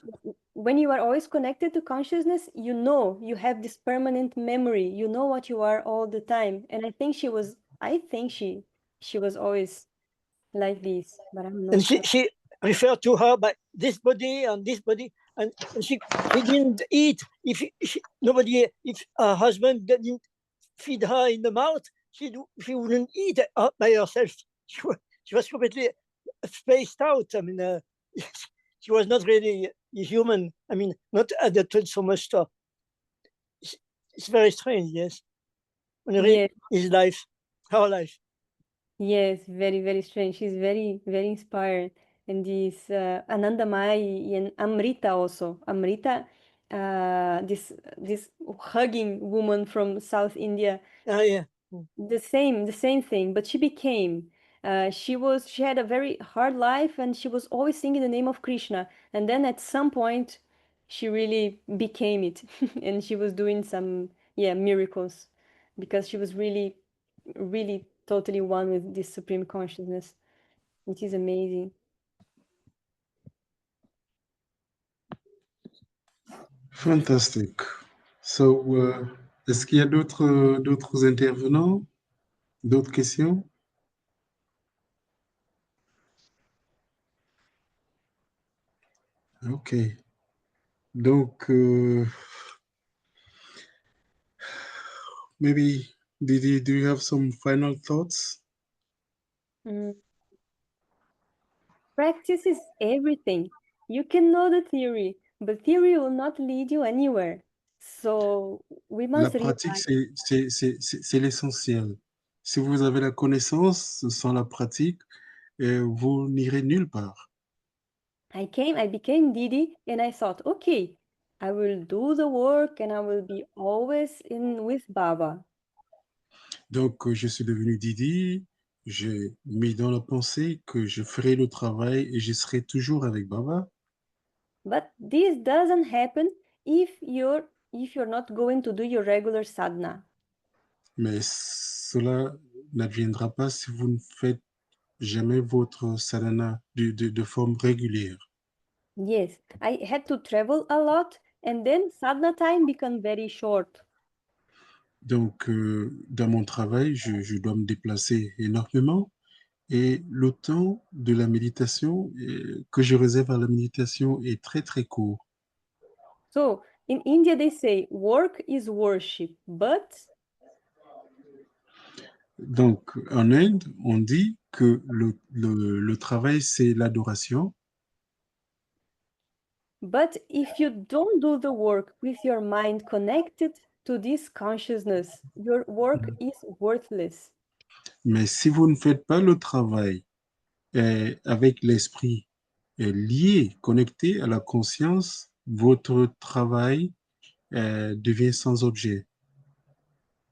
when you are always connected to consciousness, you have this permanent memory. You know what you are all the time. And I think she was always like this, but I'm not And sure. she referred to her by this body and this body, and she didn't eat if her husband didn't feed her in the mouth, she wouldn't eat by herself. She was completely spaced out. I mean, she was not really human. I mean, not adapted so much to. It's very strange, yes. When you read Yes, his life, her life. yes, very, very strange. She's very, very inspired. And this Ananda Mai and Amrita also. Amrita, this hugging woman from South India. Yeah. The same thing, but she became. She had a very hard life, and she was always singing the name of Krishna. And then at some point, she really became it, and she was doing some miracles, because she was really, really totally one with this supreme consciousness, which is amazing. Fantastic. So, est-ce qu'il y a d'autres intervenants? D'autres questions? Ok. Donc, maybe, Didi, do you have some final thoughts? Mm. Practice is everything. You can know the theory, but theory will not lead you anywhere. So we La must pratique, realize. c'est l'essentiel. Si vous avez la connaissance sans la pratique, vous n'irez nulle part. I became Didi, and I thought, okay, I will do the work and I will be always in with Baba. Donc, je suis devenu Didi. J'ai mis dans la pensée que je ferai le travail et je serai toujours avec Baba. But this doesn't happen if you're not going to do your regular sadhana. Mais cela n'adviendra pas si vous ne faites jamais votre sadhana de forme régulière. Yes, I had to travel a lot, and then sadhana time became very short. Donc, dans mon travail, je dois me déplacer énormément et le temps de la méditation que je réserve à la méditation est très, très court. So in India, they say work is worship, but Donc, en Inde, on dit que le travail, c'est l'adoration. if you don't do the work with your mind connected to this consciousness, your work is worthless. Mais si vous ne faites pas le travail avec l'esprit lié, connecté à la conscience, votre travail devient sans objet.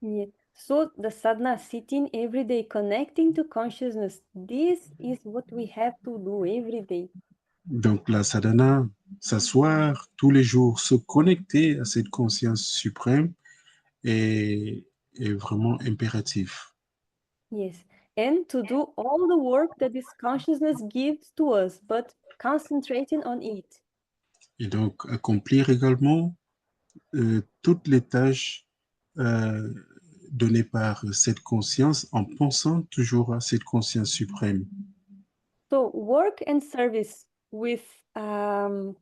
Yeah. So the sadhana, sitting every day, connecting to consciousness, this is what we have to do every day. Donc la sadhana, s'asseoir tous les jours, se connecter à cette conscience suprême est vraiment impératif. Yes. And to do all the work that this consciousness gives to us, but concentrating on it. Et donc accomplir également toutes les tâches données par cette conscience en pensant toujours à cette conscience suprême. So work and service with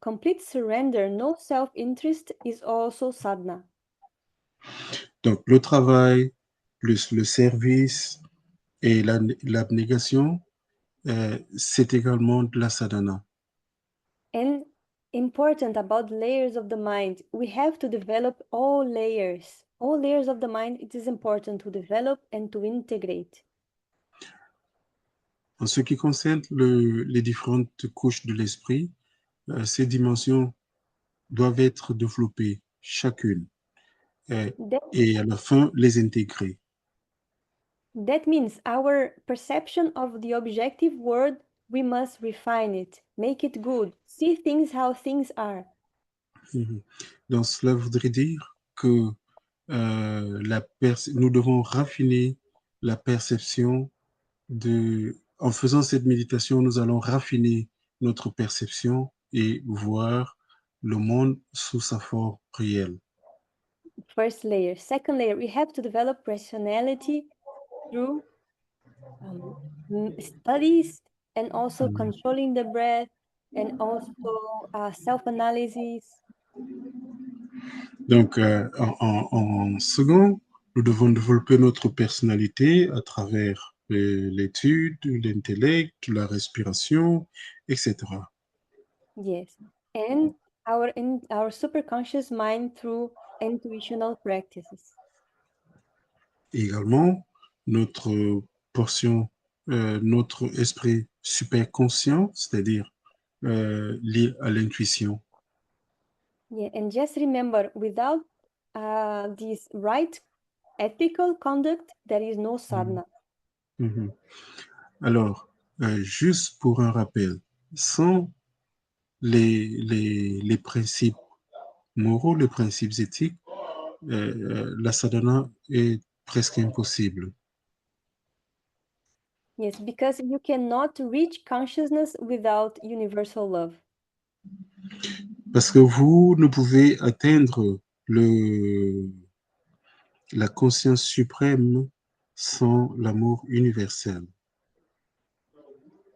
complete surrender, no self-interest, is also sadhana. Donc le travail, plus le service et l'abnégation, c'est également de la sadhana. And important about layers of the mind, we have to develop all layers. All layers of the mind, it is important to develop and to integrate. En ce qui concerne les différentes couches de l'esprit, ces dimensions doivent être développées chacune et à la fin les intégrer. That means our perception of the objective world, we must refine it, make it good, see things how things are. Donc cela voudrait dire que nous devons raffiner la perception en faisant cette méditation, nous allons raffiner notre perception et voir le monde sous sa forme réelle. First layer. Second layer, we have to develop rationality through studies and also controlling the breath and also self-analysis. Donc, en second, nous devons développer notre personnalité à travers l'étude, l'intellect, la respiration, etc. Yes. And our superconscious mind through intuitional practices. Et également, notre portion, notre esprit super conscient, c'est-à-dire lié à l'intuition. Yeah, and just remember, without this right ethical conduct, there is no sadhana. Alors, juste pour un rappel, sans les principes moraux, les principes éthiques, la sadhana est presque impossible. Yes, because you cannot reach consciousness without universal love. Parce que vous ne pouvez atteindre la conscience suprême sans l'amour universel.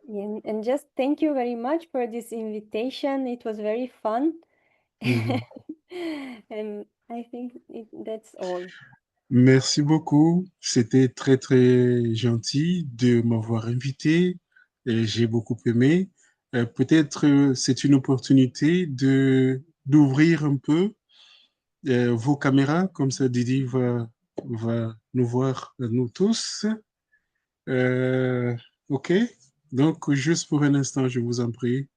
Yeah, and just thank you very much for this invitation. It was very fun. And I think that's all. Merci beaucoup. C'était très, très gentil de m'avoir invité. Et j'ai beaucoup aimé. Peut-être c'est une opportunité d'ouvrir un peu vos caméras, comme ça Didi va nous voir, nous tous. OK. Donc, juste pour un instant, je vous en prie.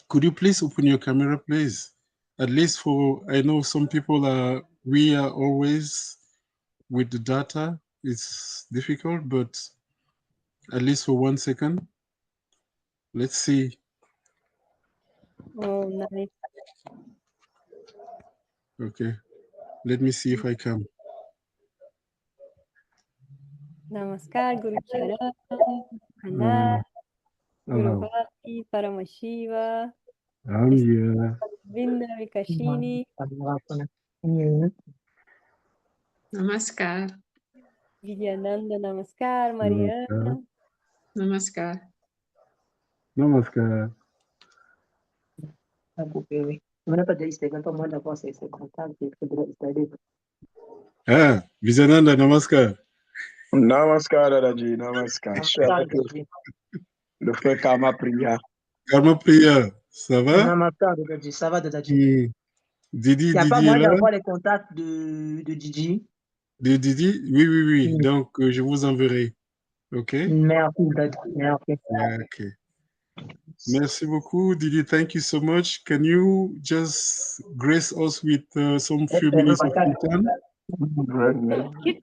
Could you please open your camera, please? At least I know some people we are always with the data. It's difficult, but at least for 1 second. Let's see. Oh, nice. Okay. Let me see if I can. Namaskar, Guru Charan, Kanal, Guru Hello. Bhakti, Paramashiva, I'm here. Vinda, Vikashini, Namaskar. Vidyananda, Namaskar, Mariana. Namaskar. Namaskar. Ah, Vizananda, namaskar. Namaskar, Dadaji. Namaskar. Je suis avec le frère Karma Priya. Karma Priya, ça va? Namaskar, Dadaji. Ça va, Dadaji? Didi, Il n'y a pas Didi est moyen là? d'avoir les contacts de Didi? De Didi? Oui, oui, oui. Donc, je vous enverrai. OK? Merci, Dadaji. Merci. Yeah, OK. Merci beaucoup, Didi. Thank you so much. Can you just grace us with some few minutes of Kirtan? Kirtan?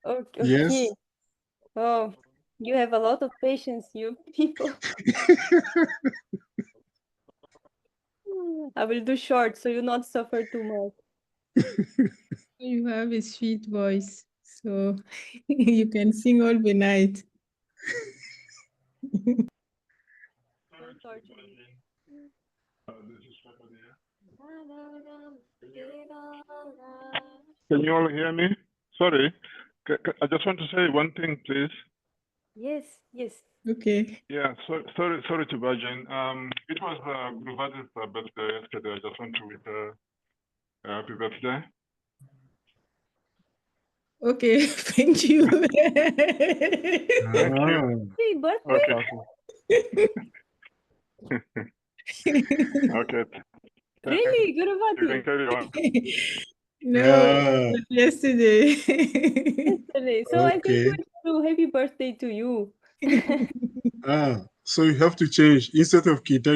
Okay. Yes. Oh, You have a lot of patience, you people. I will do short so you not suffer too much. You have a sweet voice, so you can sing all the night. Don't torture me. Can you all hear me? Sorry. I just want to say one thing, please. Yes, yes. Okay. Yeah, sorry to barge in. It was Guruvati's birthday yesterday. I just want to wish her a happy birthday. Okay, thank you. Thank you. Happy birthday. Okay. Really, You Guruvati? can carry on. No, but yesterday. Yesterday. So I think Okay. we should do happy birthday to you. So you have to change. Instead of Kita,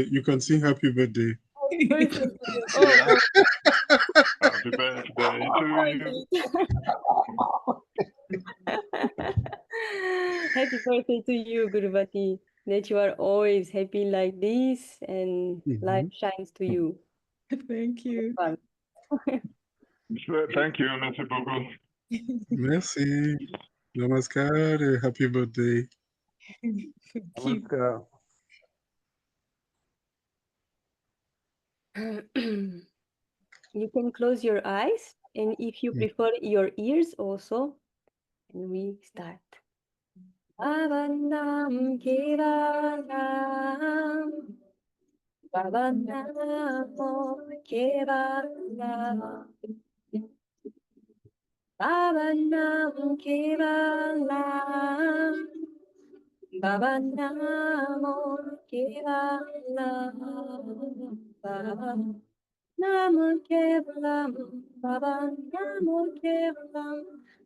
you can sing happy birthday. Happy birthday to you. Oh, Happy birthday to you. Happy birthday to you, Guruvati. That you are always happy like this and life shines to you. Thank you. Thank you, merci beaucoup. Merci. Namaskar. Happy birthday. Namaskar. You can close your eyes, and if you prefer your ears also, and we start. Bhavanam Kevalam Bhavanamo Kevalam Bhavanam Kevalam Bhavanamo Kevalam Namo Kevalam Bhavanamo Kevalam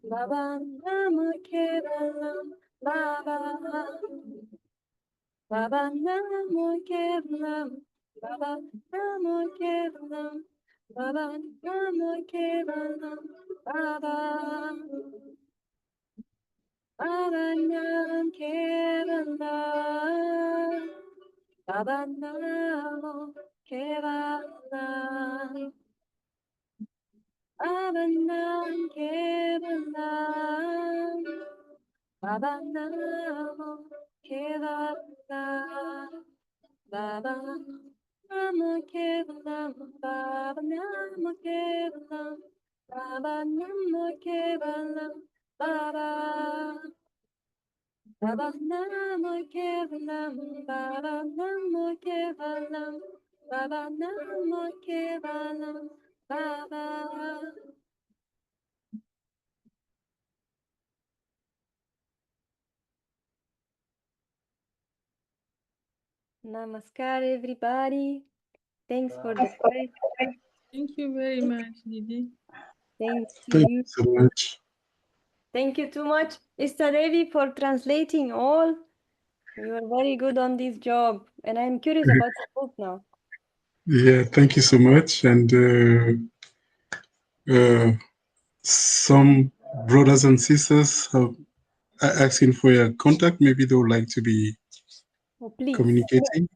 Bhavanamo Kevalam Baba Namo Kevalam Baba Namo Kevalam Baba Namo Kevalam Baba Nam Kevalam Baba Namo Kevalam Baba Nam Kevalam Baba Namo Kevalam Baba Namo Kevalam Baba Namo Kevalam Baba Namo Kevalam Baba Baba Namo Kevalam Baba Namo Kevalam Baba Namo Kevalam Baba Namaskar, everybody. Thanks for the question. Thank you very much, Didi. Thanks to Thank you. you so much. Thank you too much, Mr. Devi, for translating all. You are very good on this job, and I'm curious about the book now. Yeah, thank you so much. And some brothers and sisters are asking for your contact. Maybe they would like to be Oh, please. communicating.